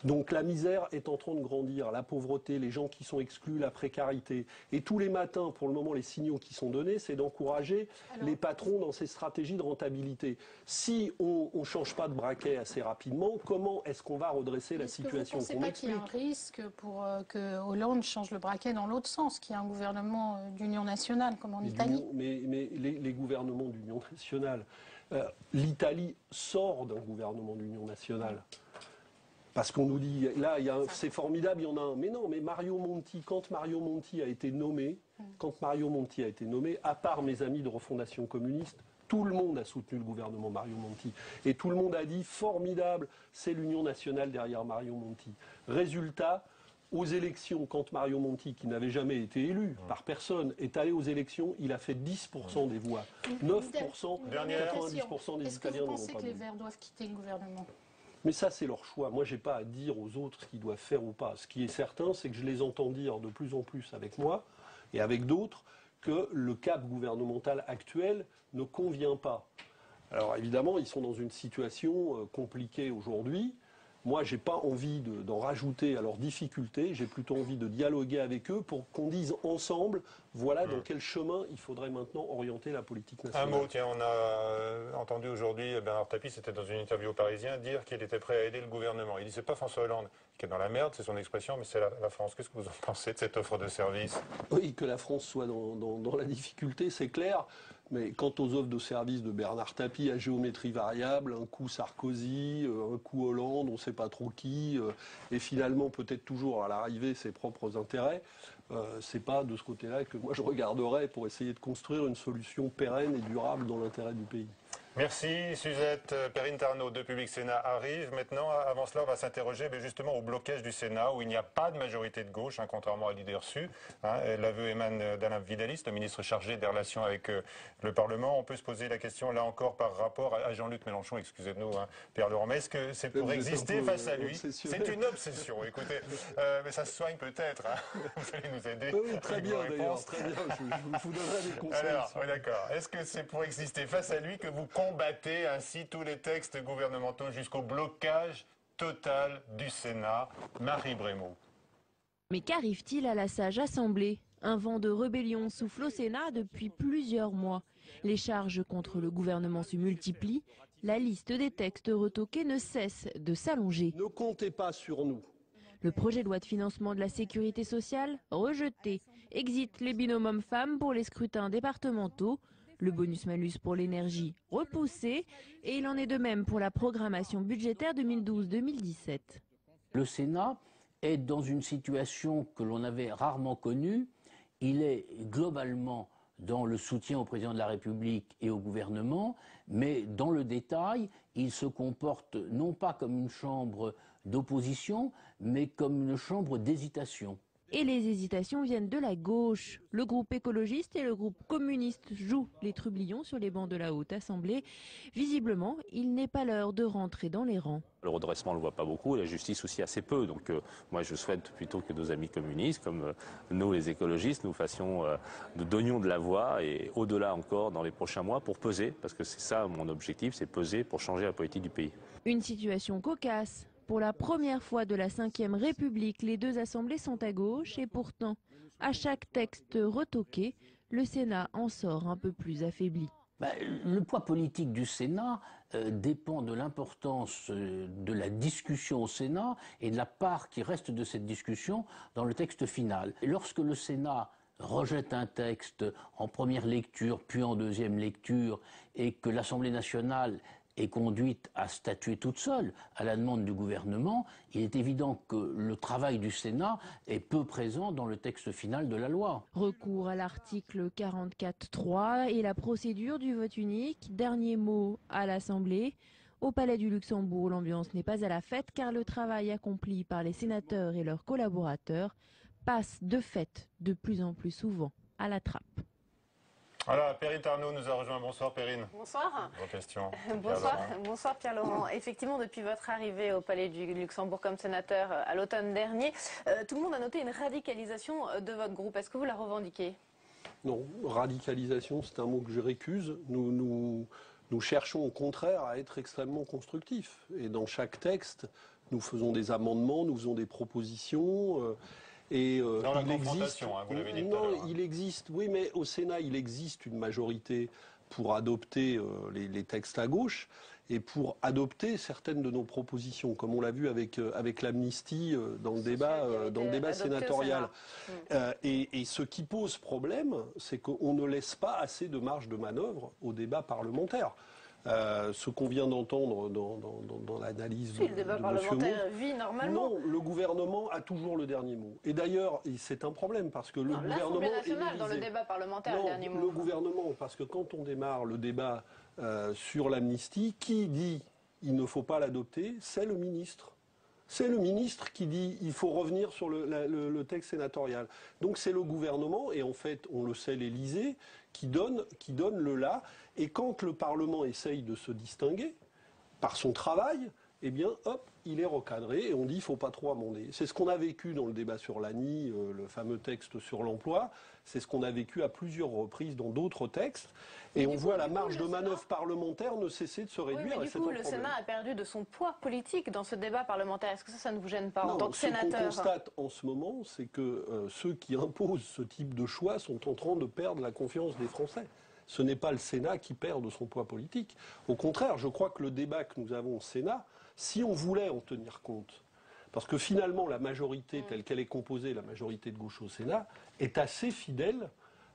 [SPEAKER 2] Donc la misère est en train de grandir, la pauvreté, les gens qui sont exclus, la précarité. Et tous les matins, pour le moment, les signaux qui sont donnés, c'est d'encourager les patrons dans ces stratégies de rentabilité. Si on ne change pas de braquet assez rapidement, comment est-ce qu'on va redresser la situation qu'on explique ?
[SPEAKER 8] Est-ce que vous ne pensez pas qu'il y a un risque pour que Hollande change le braquet dans l'autre sens, qu'il y ait un gouvernement d'union nationale, comme en Italie ?
[SPEAKER 2] Mais les gouvernements d'union nationale, l'Italie sort d'un gouvernement d'union nationale. Parce qu'on nous dit, là, c'est formidable, il y en a un. Mais non, mais Mario Monti, quand Mario Monti a été nommé, à part mes amis de Refondation communiste, tout le monde a soutenu le gouvernement Mario Monti. Et tout le monde a dit, formidable, c'est l'union nationale derrière Mario Monti. Résultat, aux élections, quand Mario Monti, qui n'avait jamais été élu par personne, est allé aux élections, il a fait 10% des voix. 9%, 90% des Italiens n'ont pas voté.
[SPEAKER 8] Est-ce que vous pensez que les Verts doivent quitter le gouvernement ?
[SPEAKER 2] Mais ça, c'est leur choix. Moi, je n'ai pas à dire aux autres ce qu'ils doivent faire ou pas. Ce qui est certain, c'est que je les entends dire de plus en plus avec moi et avec d'autres que le cap gouvernemental actuel ne convient pas. Alors évidemment, ils sont dans une situation compliquée aujourd'hui. Moi, je n'ai pas envie d'en rajouter à leurs difficultés. J'ai plutôt envie de dialoguer avec eux pour qu'on dise ensemble, voilà dans quel chemin il faudrait maintenant orienter la politique nationale.
[SPEAKER 1] Un mot, tiens, on a entendu aujourd'hui Bernard Tapie, c'était dans une interview au Parisien, dire qu'il était prêt à aider le gouvernement. Il dit, c'est pas François Hollande qui est dans la merde, c'est son expression, mais c'est la France. Qu'est-ce que vous en pensez de cette offre de service?
[SPEAKER 2] Oui, que la France soit dans la difficulté, c'est clair. Mais quant aux offres de service de Bernard Tapie à géométrie variable, un coup Sarkozy, un coup Hollande, on ne sait pas trop qui, et finalement peut-être toujours à l'arrivée ses propres intérêts, c'est pas de ce côté-là que moi je regarderais pour essayer de construire une solution pérenne et durable dans l'intérêt du pays.
[SPEAKER 1] Merci Suzette. Perrine Tarnaud de Public Sénat arrive. Maintenant, avant cela, on va s'interroger justement au blocage du Sénat où il n'y a pas de majorité de gauche, contrairement à l'idée reçue. L'aveu émane d'Alain Vidalis, le ministre chargé des relations avec le Parlement. On peut se poser la question là encore par rapport à Jean-Luc Mélenchon, excusez-nous Pierre Laurent, mais est-ce que c'est pour exister face à lui? C'est une obsession, écoutez, mais ça se soigne peut-être. Vous allez nous aider.
[SPEAKER 2] Oui, très bien d'ailleurs, très bien. Je vous donnerai des conseils.
[SPEAKER 1] Alors, d'accord. Est-ce que c'est pour exister face à lui que vous combattez ainsi tous les textes gouvernementaux jusqu'au blocage total du Sénat? Marie Brémaud.
[SPEAKER 9] Mais qu'arrive-t-il à la sage Assemblée? Un vent de rébellion souffle au Sénat depuis plusieurs mois. Les charges contre le gouvernement se multiplient. La liste des textes retoqués ne cesse de s'allonger.
[SPEAKER 2] Ne comptez pas sur nous.
[SPEAKER 9] Le projet de loi de financement de la sécurité sociale, rejeté. Exit les binômes hommes-femmes pour les scrutins départementaux. Le bonus-malus pour l'énergie, repoussé. Et il en est de même pour la programmation budgétaire 2012-2017.
[SPEAKER 10] Le Sénat est dans une situation que l'on avait rarement connue. Il est globalement dans le soutien au président de la République et au gouvernement, mais dans le détail, il se comporte non pas comme une chambre d'opposition, mais comme une chambre d'hésitation.
[SPEAKER 9] Et les hésitations viennent de la gauche. Le groupe écologiste et le groupe communiste jouent les trublions sur les bancs de la Haute Assemblée. Visiblement, il n'est pas l'heure de rentrer dans les rangs.
[SPEAKER 11] Le redressement, on ne le voit pas beaucoup, et la justice aussi assez peu. Donc moi, je souhaite plutôt que nos amis communistes, comme nous les écologistes, nous donnions de la voix et au-delà encore dans les prochains mois pour peser, parce que c'est ça mon objectif, c'est peser pour changer la politique du pays.
[SPEAKER 9] Une situation cocasse. Pour la première fois de la Ve République, les deux assemblées sont à gauche et pourtant, à chaque texte retoqué, le Sénat en sort un peu plus affaibli.
[SPEAKER 10] Le poids politique du Sénat dépend de l'importance de la discussion au Sénat et de la part qui reste de cette discussion dans le texte final. Et lorsque le Sénat rejette un texte en première lecture puis en deuxième lecture et que l'Assemblée nationale est conduite à statuer toute seule à la demande du gouvernement, il est évident que le travail du Sénat est peu présent dans le texte final de la loi.
[SPEAKER 9] Recours à l'article 44.3 et la procédure du vote unique. Dernier mot à l'Assemblée. Au Palais du Luxembourg, l'ambiance n'est pas à la fête car le travail accompli par les sénateurs et leurs collaborateurs passe de fait de plus en plus souvent à la trappe.
[SPEAKER 1] Voilà, Perrine Tarnaud nous a rejoint. Bonsoir Perrine.
[SPEAKER 12] Bonsoir.
[SPEAKER 1] Vos questions.
[SPEAKER 12] Bonsoir Pierre Laurent. Effectivement, depuis votre arrivée au Palais du Luxembourg comme sénateur à l'automne dernier, tout le monde a noté une radicalisation de votre groupe. Est-ce que vous la revendiquez?
[SPEAKER 2] Non, radicalisation, c'est un mot que je récuse. Nous cherchons au contraire à être extrêmement constructifs. Et dans chaque texte, nous faisons des amendements, nous faisons des propositions.
[SPEAKER 1] Dans la confrontation, vous l'avez dit tout à l'heure.
[SPEAKER 2] Il existe, oui, mais au Sénat, il existe une majorité pour adopter les textes à gauche et pour adopter certaines de nos propositions, comme on l'a vu avec l'amnistie dans le débat sénatorial. Et ce qui pose problème, c'est qu'on ne laisse pas assez de marge de manœuvre au débat parlementaire. Ce qu'on vient d'entendre dans l'analyse
[SPEAKER 12] le débat parlementaire vit normalement.
[SPEAKER 2] Non, le gouvernement a toujours le dernier mot. Et d'ailleurs, c'est un problème parce que le gouvernement
[SPEAKER 12] l'Assemblée nationale dans le débat parlementaire, le dernier mot.
[SPEAKER 2] Le gouvernement, parce que quand on démarre le débat sur l'amnistie, qui dit il ne faut pas l'adopter? C'est le ministre. C'est le ministre qui dit il faut revenir sur le texte sénatorial. Donc c'est le gouvernement, et en fait, on le sait, l'Élysée, qui donne le là. Et quand le Parlement essaye de se distinguer par son travail, eh bien, hop, il est recadré et on dit il ne faut pas trop amender. C'est ce qu'on a vécu dans le débat sur l'ANI, le fameux texte sur l'emploi. C'est ce qu'on a vécu à plusieurs reprises dans d'autres textes. Et on voit la marge de manœuvre parlementaire ne cesser de se réduire.
[SPEAKER 12] Oui, mais du coup, le Sénat a perdu de son poids politique dans ce débat parlementaire. Est-ce que ça ne vous gêne pas en tant que sénateur?
[SPEAKER 2] Ce qu'on constate en ce moment, c'est que ceux qui imposent ce type de choix sont en train de perdre la confiance des Français. Ce n'est pas le Sénat qui perd de son poids politique. Au contraire, je crois que le débat que nous avons au Sénat, si on voulait en tenir compte, parce que finalement la majorité telle qu'elle est composée, la majorité de gauche au Sénat, est assez fidèle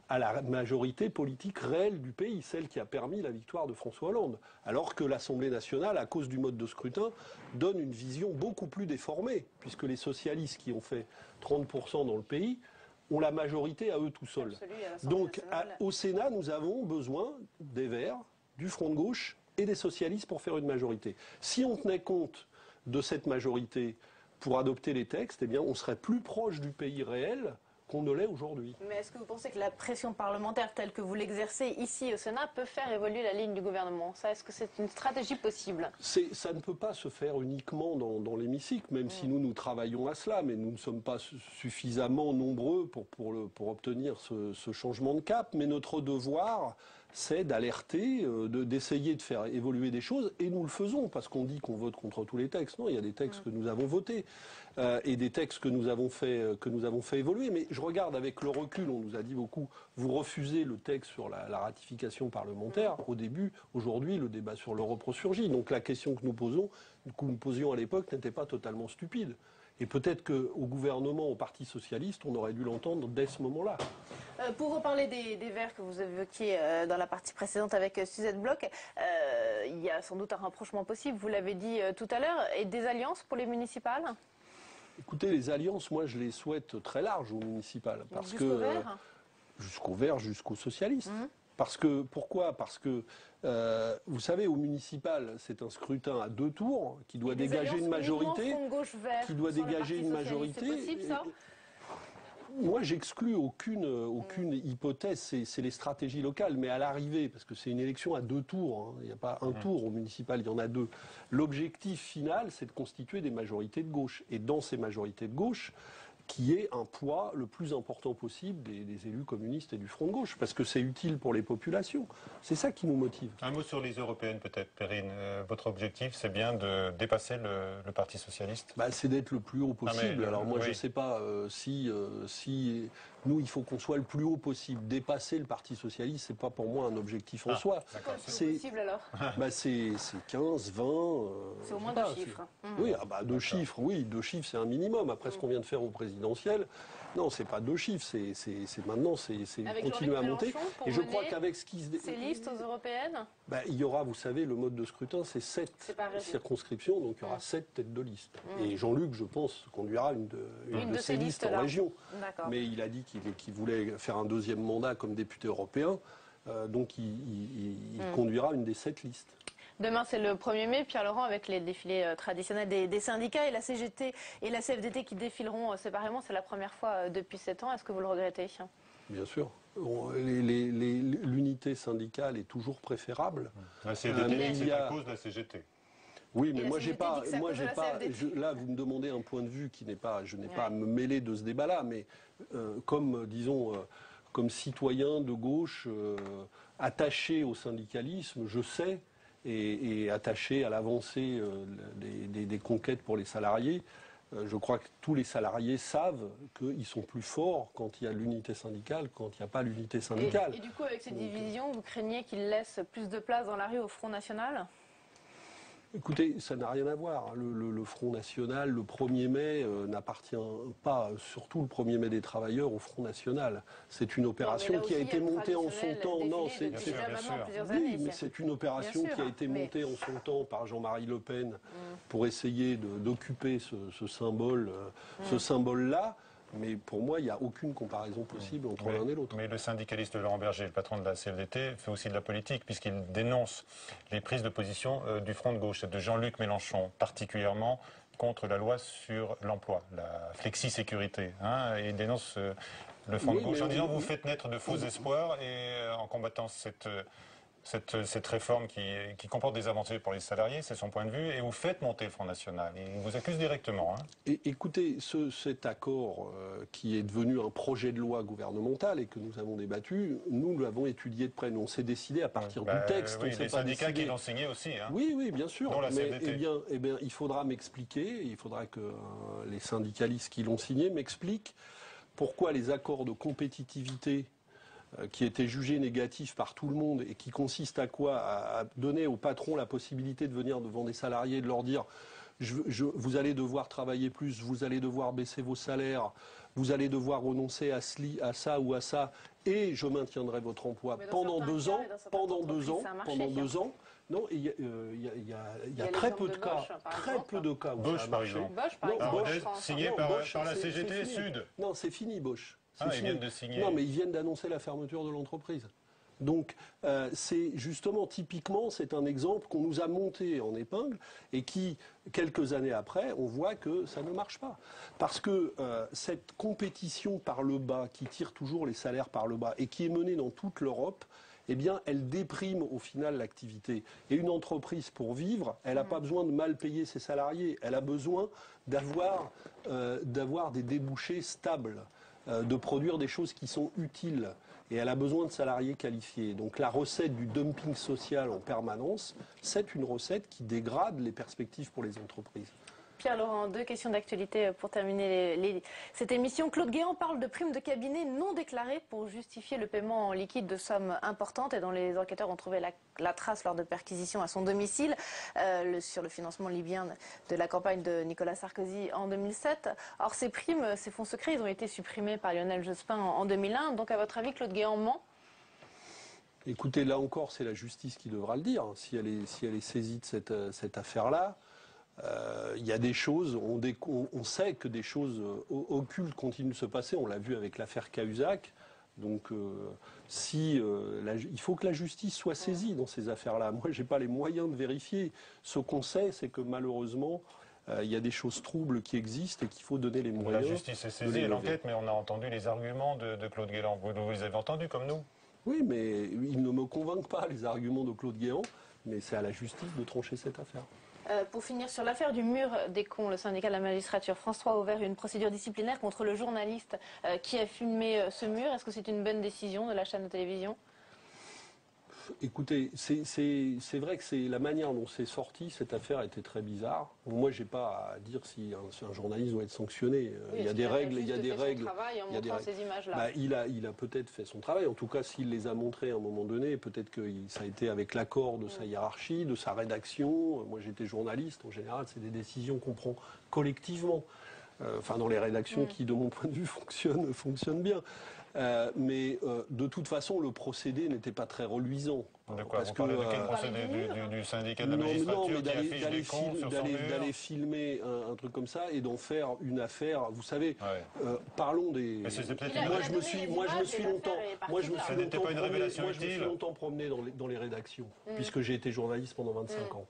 [SPEAKER 2] à la majorité politique réelle du pays, celle qui a permis la victoire de François Hollande. Alors que l'Assemblée nationale, à cause du mode de scrutin, donne une vision beaucoup plus déformée, puisque les socialistes qui ont fait 30% dans le pays ont la majorité à eux tout seuls. Donc au Sénat, nous avons besoin des Verts, du Front de gauche et des socialistes pour faire une majorité. Si on tenait compte de cette majorité pour adopter les textes, eh bien, on serait plus proche du pays réel qu'on ne l'est aujourd'hui.
[SPEAKER 12] Mais est-ce que vous pensez que la pression parlementaire telle que vous l'exercez ici au Sénat peut faire évoluer la ligne du gouvernement? Ça, est-ce que c'est une stratégie possible?
[SPEAKER 2] Ça ne peut pas se faire uniquement dans l'hémicycle, même si nous travaillons à cela, mais nous ne sommes pas suffisamment nombreux pour obtenir ce changement de cap. Mais notre devoir, c'est d'alerter, d'essayer de faire évoluer des choses, et nous le faisons, parce qu'on dit qu'on vote contre tous les textes. Non, il y a des textes que nous avons votés, et des textes que nous avons fait évoluer. Mais je regarde avec le recul, on nous a dit beaucoup, vous refusez le texte sur la ratification parlementaire. Au début, aujourd'hui, le débat sur l'Europe ressurgit. Donc la question que nous posions à l'époque n'était pas totalement stupide. Et peut-être qu'au gouvernement, au Parti socialiste, on aurait dû l'entendre dès ce moment-là.
[SPEAKER 12] Pour reparler des Verts que vous évoquiez dans la partie précédente avec Suzette Bloch, il y a sans doute un rapprochement possible, vous l'avez dit tout à l'heure, et des alliances pour les municipales?
[SPEAKER 2] Écoutez, les alliances, moi je les souhaite très larges aux municipales.
[SPEAKER 12] Jusqu'aux Verts ?
[SPEAKER 2] Jusqu'aux Verts, jusqu'aux socialistes. Pourquoi ? Parce que, vous savez, au municipal, c'est un scrutin à 2 tours qui doit dégager une majorité.
[SPEAKER 12] Qui doit dégager une majorité. C'est possible, ça ?
[SPEAKER 2] Moi, j'exclus aucune hypothèse, c'est les stratégies locales, mais à l'arrivée, parce que c'est une élection à 2 tours, hein, il n'y a pas un tour au municipal, il y en a 2. L'objectif final, c'est de constituer des majorités de gauche. Et dans ces majorités de gauche, qui est un poids le plus important possible des élus communistes et du Front de gauche, parce que c'est utile pour les populations. C'est ça qui nous motive.
[SPEAKER 1] Un mot sur les européennes peut-être, Perrine. Votre objectif, c'est bien de dépasser le Parti socialiste?
[SPEAKER 2] C'est d'être le plus haut possible. Alors moi, je ne sais pas si nous, il faut qu'on soit le plus haut possible. Dépasser le Parti socialiste, c'est pas pour moi un objectif en soi.
[SPEAKER 12] C'est possible alors?
[SPEAKER 2] C'est 15, 20...
[SPEAKER 12] c'est au moins 2 chiffres.
[SPEAKER 2] Oui, 2 chiffres, oui, 2 chiffres, c'est un minimum. Après ce qu'on vient de faire au présidentiel, non, c'est pas 2 chiffres, c'est maintenant, c'est continuer à monter.
[SPEAKER 12] Et je crois qu'avec ce qui se... Ces listes aux européennes,
[SPEAKER 2] il y aura, vous savez, le mode de scrutin, c'est 7 circonscriptions, donc il y aura 7 têtes de liste. Et Jean-Luc, je pense, conduira une de ces listes en région. Mais il a dit qu'il voulait faire un 2e mandat comme député européen, donc il conduira une des 7 listes.
[SPEAKER 12] Demain, c'est le 1er mai, Pierre-Laurent, avec les défilés traditionnels des syndicats et la CGT et la CFDT qui défileront séparément. C'est la première fois depuis 7 ans. Est-ce que vous le regrettez?
[SPEAKER 2] Bien sûr. L'unité syndicale est toujours préférable.
[SPEAKER 1] La CFDT, c'est à cause de la CGT.
[SPEAKER 2] Oui, mais moi j'ai pas. Là, vous me demandez un point de vue qui n'est pas. Je n'ai pas à me mêler de ce débat-là, mais comme disons, comme citoyen de gauche attaché au syndicalisme, je sais. Et attaché à l'avancée des conquêtes pour les salariés, je crois que tous les salariés savent qu'ils sont plus forts quand il y a l'unité syndicale, quand il n'y a pas l'unité syndicale.
[SPEAKER 12] Et du coup, avec ces divisions, vous craignez qu'ils laissent plus de place dans la rue au Front National ?
[SPEAKER 2] Écoutez, ça n'a rien à voir. Le Front National, le 1er mai, n'appartient pas, surtout le 1er mai des travailleurs, au Front National. C'est une opération qui a été montée en son temps. Non, c'est une opération qui a été montée en son temps par Jean-Marie Le Pen pour essayer d'occuper ce symbole-là. Mais pour moi, il n'y a aucune comparaison possible entre l'un et l'autre.
[SPEAKER 1] Mais le syndicaliste Laurent Berger, le patron de la CFDT, fait aussi de la politique, puisqu'il dénonce les prises de position du Front de gauche, de Jean-Luc Mélenchon, particulièrement contre la loi sur l'emploi, la flexi-sécurité. Il dénonce le Front de gauche en disant vous faites naître de faux espoirs et en combattant cette réforme qui comporte des avancées pour les salariés, c'est son point de vue, et vous faites monter le Front National. Il vous accuse directement.
[SPEAKER 2] Écoutez, cet accord qui est devenu un projet de loi gouvernemental et que nous avons débattu, nous l'avons étudié de près. Nous, on s'est décidé à partir du texte.
[SPEAKER 1] Oui, les syndicats qui l'ont signé aussi.
[SPEAKER 2] Oui, bien sûr. Mais il faudra m'expliquer, il faudra que les syndicalistes qui l'ont signé m'expliquent pourquoi les accords de compétitivité qui était jugé négatif par tout le monde et qui consiste à quoi? À donner aux patrons la possibilité de venir devant des salariés et de leur dire vous allez devoir travailler plus, vous allez devoir baisser vos salaires, vous allez devoir renoncer à ça ou à ça, et je maintiendrai votre emploi pendant 2 ans. Non, il y a très peu de cas.
[SPEAKER 1] Bosch, par exemple. Signé par la CGT Sud.
[SPEAKER 2] Non, c'est fini, Bosch.
[SPEAKER 1] Ils viennent de signer.
[SPEAKER 2] Non, mais ils viennent d'annoncer la fermeture de l'entreprise. Donc c'est justement, typiquement, c'est un exemple qu'on nous a monté en épingle et qui, quelques années après, on voit que ça ne marche pas. Parce que cette compétition par le bas, qui tire toujours les salaires par le bas et qui est menée dans toute l'Europe, eh bien, elle déprime au final l'activité. Et une entreprise, pour vivre, elle n'a pas besoin de mal payer ses salariés. Elle a besoin d'avoir des débouchés stables, de produire des choses qui sont utiles. Et elle a besoin de salariés qualifiés. Donc la recette du dumping social en permanence, c'est une recette qui dégrade les perspectives pour les entreprises.
[SPEAKER 12] Pierre-Laurent, 2 questions d'actualité pour terminer cette émission. Claude Guéant parle de primes de cabinet non déclarées pour justifier le paiement en liquide de sommes importantes et dont les enquêteurs ont trouvé la trace lors de perquisitions à son domicile sur le financement libyen de la campagne de Nicolas Sarkozy en 2007. Or, ces primes, ces fonds secrets, ils ont été supprimés par Lionel Jospin en 2001. Donc, à votre avis, Claude Guéant ment ?
[SPEAKER 2] Écoutez, là encore, c'est la justice qui devra le dire. Si elle est saisie de cette affaire-là, il y a des choses, on sait que des choses occultes continuent de se passer. On l'a vu avec l'affaire Cahuzac. Donc, il faut que la justice soit saisie dans ces affaires-là. Moi, je n'ai pas les moyens de vérifier. Ce qu'on sait, c'est que malheureusement, il y a des choses troubles qui existent et qu'il faut donner les moyens.
[SPEAKER 1] La justice est saisie et l'enquête, mais on a entendu les arguments de Claude Guéant. Vous les avez entendus comme nous?
[SPEAKER 2] Oui, mais ils ne me convainquent pas, les arguments de Claude Guéant. Mais c'est à la justice de trancher cette affaire.
[SPEAKER 12] Pour finir, sur l'affaire du mur des cons, le syndicat de la magistrature, France 3 a ouvert une procédure disciplinaire contre le journaliste qui a filmé ce mur. Est-ce que c'est une bonne décision de la chaîne de télévision ?
[SPEAKER 2] Écoutez, c'est vrai que c'est la manière dont c'est sorti, cette affaire était très bizarre. Moi, j'ai pas à dire si un journaliste doit être sanctionné.
[SPEAKER 12] Oui,
[SPEAKER 2] il y a des règles, il y a des
[SPEAKER 12] règles. Travail en montrant ces images-là.
[SPEAKER 2] Il a peut-être fait son travail. En tout cas, s'il les a montrées à un moment donné, peut-être que ça a été avec l'accord de sa hiérarchie, de sa rédaction. Moi, j'étais journaliste. En général, c'est des décisions qu'on prend collectivement. Dans les rédactions qui, de mon point de vue, fonctionnent bien. Mais de toute façon, le procédé n'était pas très reluisant.
[SPEAKER 1] De quoi vous parlez de quel procédé du syndicat de la magistrature qui affiche des cons sur son mur ?
[SPEAKER 2] D'aller filmer un truc comme ça et d'en faire une affaire. Vous savez, parlons des.
[SPEAKER 1] Mais c'est peut-être
[SPEAKER 2] moi, je me suis longtemps promené dans les rédactions, puisque j'ai été journaliste pendant 25 ans.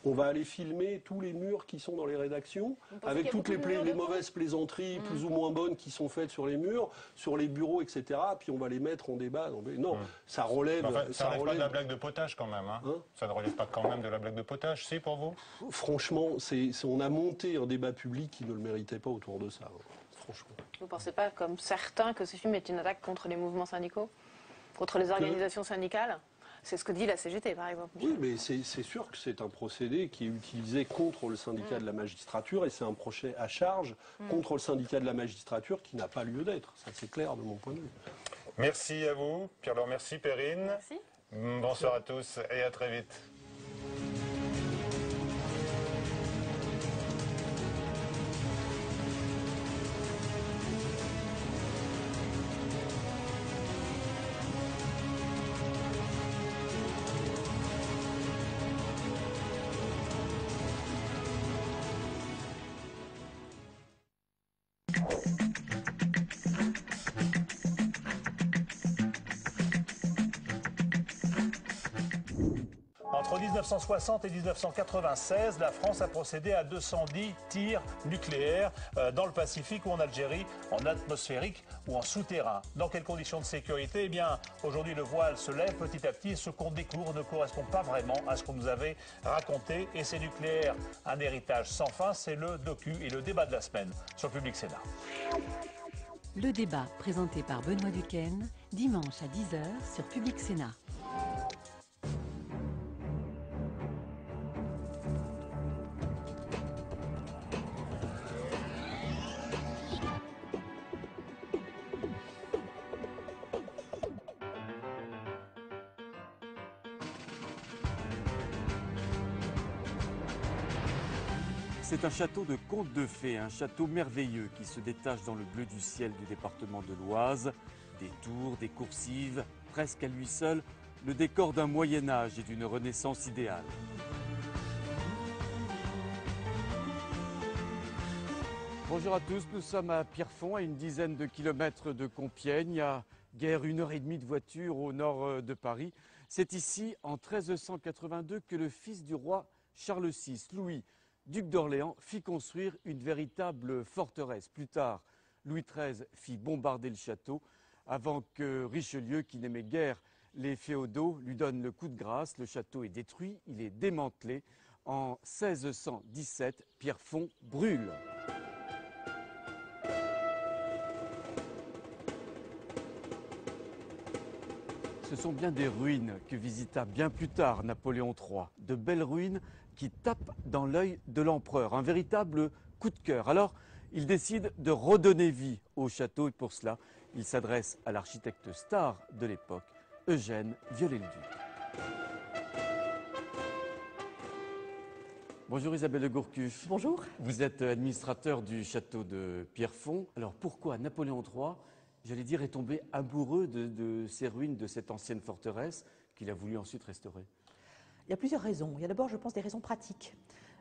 [SPEAKER 2] On va aller filmer tous les murs qui sont dans les rédactions, avec toutes les mauvaises plaisanteries plus ou moins bonnes qui sont faites sur les murs, sur les bureaux, etc. Puis on va les mettre en débat. Non, ça relève...
[SPEAKER 1] ça ne relève pas de la blague de potage quand même. Ça ne relève pas quand même de la blague de potage, si, pour vous ?
[SPEAKER 2] Franchement, on a monté un débat public qui ne le méritait pas autour de ça. Franchement.
[SPEAKER 12] Vous ne pensez pas, comme certains, que ce film est une attaque contre les mouvements syndicaux ? Contre les organisations syndicales ? C'est ce que dit la CGT, par exemple.
[SPEAKER 2] Oui, mais c'est sûr que c'est un procédé qui est utilisé contre le syndicat de la magistrature et c'est un procès à charge contre le syndicat de la magistrature qui n'a pas lieu d'être. Ça, c'est clair de mon point de vue.
[SPEAKER 1] Merci à vous, Pierre-Laurent. Merci, Perrine.
[SPEAKER 12] Merci.
[SPEAKER 1] Bonsoir à tous et à très vite.
[SPEAKER 13] Entre 1960 et 1996, la France a procédé à 210 tirs nucléaires dans le Pacifique ou en Algérie, en atmosphérique ou en souterrain. Dans quelles conditions de sécurité ? Eh bien, aujourd'hui, le voile se lève petit à petit et ce qu'on découvre ne correspond pas vraiment à ce qu'on nous avait raconté. Et c'est nucléaire, un héritage sans fin, c'est le docu et le débat de la semaine sur Public Sénat.
[SPEAKER 14] Le débat présenté par Benoît Duquesne, dimanche à 10h sur Public Sénat.
[SPEAKER 15] C'est un château de conte de fées, un château merveilleux qui se détache dans le bleu du ciel du département de l'Oise. Des tours, des coursives, presque à lui seul, le décor d'un Moyen-Âge et d'une Renaissance idéale. Bonjour à tous, nous sommes à Pierrefonds, à une dizaine de kilomètres de Compiègne, à guère 1h30 de voiture au nord de Paris. C'est ici, en 1382, que le fils du roi Charles VI, Louis, duc d'Orléans, fit construire une véritable forteresse. Plus tard, Louis XIII fit bombarder le château avant que Richelieu, qui n'aimait guère les féodaux, lui donne le coup de grâce. Le château est détruit, il est démantelé. En 1617, Pierrefonds brûle. Ce sont bien des ruines que visita bien plus tard Napoléon III. De belles ruines qui tapent dans l'œil de l'empereur. Un véritable coup de cœur. Alors, il décide de redonner vie au château et pour cela, il s'adresse à l'architecte star de l'époque, Eugène Viollet-le-Duc. Bonjour Isabelle de Gourcuff.
[SPEAKER 16] Bonjour.
[SPEAKER 15] Vous êtes administrateur du château de Pierrefonds. Alors pourquoi Napoléon III, j'allais dire, est tombé amoureux de ces ruines, de cette ancienne forteresse qu'il a voulu ensuite restaurer?
[SPEAKER 16] Il y a plusieurs raisons. Il y a d'abord, je pense, des raisons pratiques.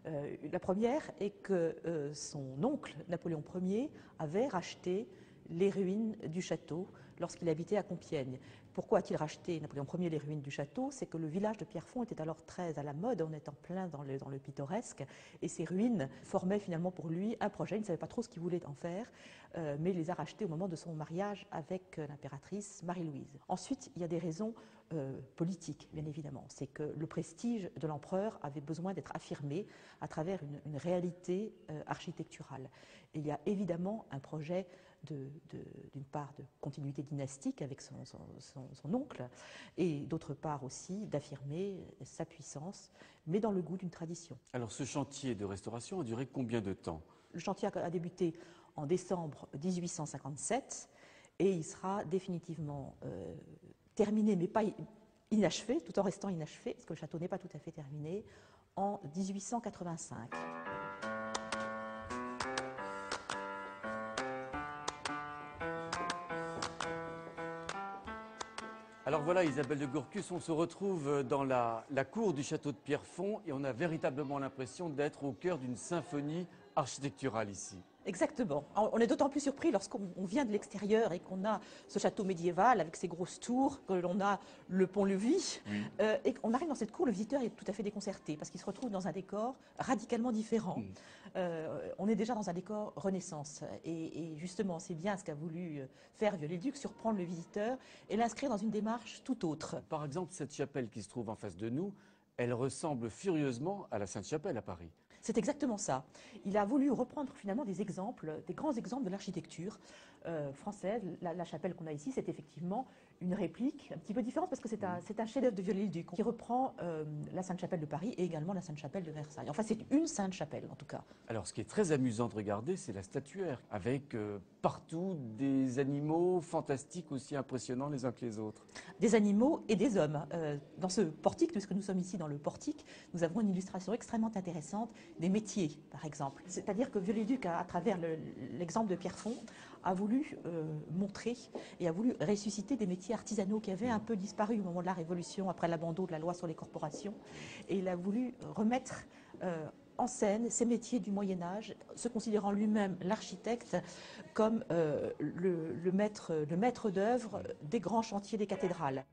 [SPEAKER 16] La première est que son oncle, Napoléon Ier, avait racheté les ruines du château lorsqu'il habitait à Compiègne. Pourquoi a-t-il racheté, Napoléon Ier, les ruines du château? C'est que le village de Pierrefonds était alors très à la mode, on est en plein dans le pittoresque, et ces ruines formaient finalement pour lui un projet. Il ne savait pas trop ce qu'il voulait en faire, mais il les a rachetées au moment de son mariage avec l'impératrice Marie-Louise. Ensuite, il y a des raisons politiques, bien évidemment. C'est que le prestige de l'empereur avait besoin d'être affirmé à travers une réalité architecturale. Et il y a évidemment un projet d'une part de continuité dynastique avec son oncle, et d'autre part aussi d'affirmer sa puissance, mais dans le goût d'une tradition.
[SPEAKER 15] Alors ce chantier de restauration a duré combien de temps?
[SPEAKER 16] Le chantier a débuté en décembre 1857 et il sera définitivement terminé, mais pas inachevé, tout en restant inachevé, parce que le château n'est pas tout à fait terminé, en 1885.
[SPEAKER 15] Alors voilà Isabelle de Gourcuff, on se retrouve dans la cour du château de Pierrefonds et on a véritablement l'impression d'être au cœur d'une symphonie architecturale ici.
[SPEAKER 16] Exactement. On est d'autant plus surpris lorsqu'on vient de l'extérieur et qu'on a ce château médiéval avec ses grosses tours, que l'on a le pont-levis, et qu'on arrive dans cette cour, le visiteur est tout à fait déconcerté parce qu'il se retrouve dans un décor radicalement différent. On est déjà dans un décor Renaissance et justement c'est bien ce qu'a voulu faire Viollet-le-Duc, surprendre le visiteur et l'inscrire dans une démarche tout autre.
[SPEAKER 15] Par exemple, cette chapelle qui se trouve en face de nous, elle ressemble furieusement à la Sainte-Chapelle à Paris.
[SPEAKER 16] C'est exactement ça. Il a voulu reprendre finalement des exemples, des grands exemples de l'architecture française. La chapelle qu'on a ici, c'est effectivement une réplique un petit peu différente parce que c'est un chef-d'œuvre de Viollet-le-Duc qui reprend la Sainte-Chapelle de Paris et également la Sainte-Chapelle de Versailles. Enfin, c'est une Sainte-Chapelle en tout cas.
[SPEAKER 15] Alors, ce qui est très amusant de regarder, c'est la statuaire avec partout des animaux fantastiques aussi impressionnants les uns que les autres.
[SPEAKER 16] Des animaux et des hommes. Dans ce portique, puisque nous sommes ici dans le portique, nous avons une illustration extrêmement intéressante des métiers, par exemple. C'est-à-dire que Viollet-le-Duc, à travers l'exemple de Pierrefonds, a voulu montrer et a voulu ressusciter des métiers artisanaux qui avaient un peu disparu au moment de la Révolution, après l'abandon de la loi sur les corporations. Et il a voulu remettre en scène ces métiers du Moyen-Âge, se considérant lui-même l'architecte comme le maître d'œuvre des grands chantiers des cathédrales.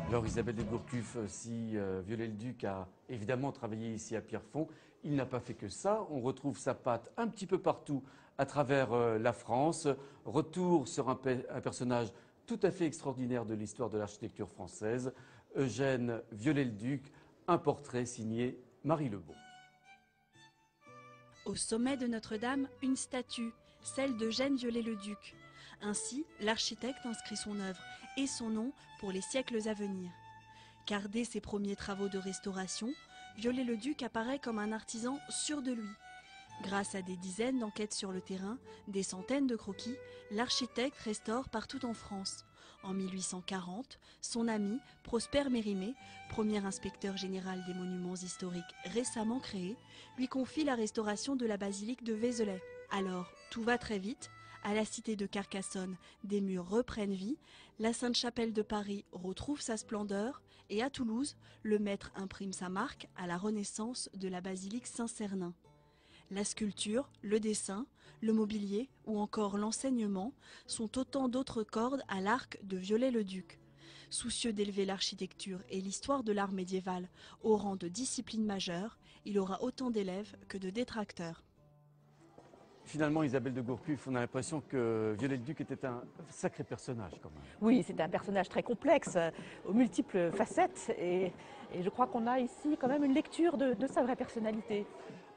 [SPEAKER 15] Alors Isabelle de Gourcuff, si Viollet-le-Duc a évidemment travaillé ici à Pierrefonds, il n'a pas fait que ça. On retrouve sa patte un petit peu partout à travers la France. Retour sur un personnage tout à fait extraordinaire de l'histoire de l'architecture française, Eugène Viollet-le-Duc, un portrait signé Marie Lebon.
[SPEAKER 17] Au sommet de Notre-Dame, une statue, celle d'Eugène Viollet-le-Duc. Ainsi, l'architecte inscrit son œuvre et son nom pour les siècles à venir. Car dès ses premiers travaux de restauration, Viollet-le-Duc apparaît comme un artisan sûr de lui. Grâce à des dizaines d'enquêtes sur le terrain, des centaines de croquis, l'architecte restaure partout en France. En 1840, son ami, Prosper Mérimée, premier inspecteur général des monuments historiques récemment créé, lui confie la restauration de la basilique de Vézelay. Alors, tout va très vite. À la cité de Carcassonne, des murs reprennent vie, la Sainte-Chapelle de Paris retrouve sa splendeur et à Toulouse, le maître imprime sa marque à la renaissance de la basilique Saint-Cernin. La sculpture, le dessin, le mobilier ou encore l'enseignement sont autant d'autres cordes à l'arc de Viollet-le-Duc. Soucieux d'élever l'architecture et l'histoire de l'art médiéval au rang de discipline majeure, il aura autant d'élèves que de détracteurs.
[SPEAKER 15] Finalement, Isabelle de Gourcuff, on a l'impression que Viollet-le-Duc était un sacré personnage quand même.
[SPEAKER 16] Oui, c'est un personnage très complexe, aux multiples facettes, et je crois qu'on a ici quand même une lecture de sa vraie personnalité.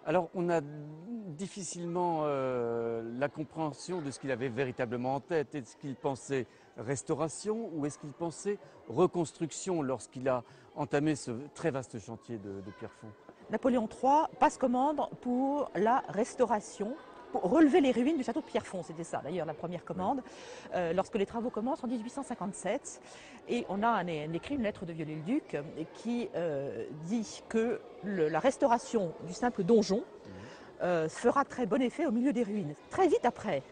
[SPEAKER 15] Alors, on a difficilement la compréhension de ce qu'il avait véritablement en tête. Est-ce qu'il pensait restauration ou est-ce qu'il pensait reconstruction lorsqu'il a entamé ce très vaste chantier de Pierrefonds?
[SPEAKER 16] Napoléon III passe commande pour la restauration, pour relever les ruines du château de Pierrefonds. C'était ça d'ailleurs la première commande, lorsque les travaux commencent en 1857. Et on a écrit une lettre de Viollet-le-Duc qui dit que la restauration du simple donjon fera très bon effet au milieu des ruines. Très vite après,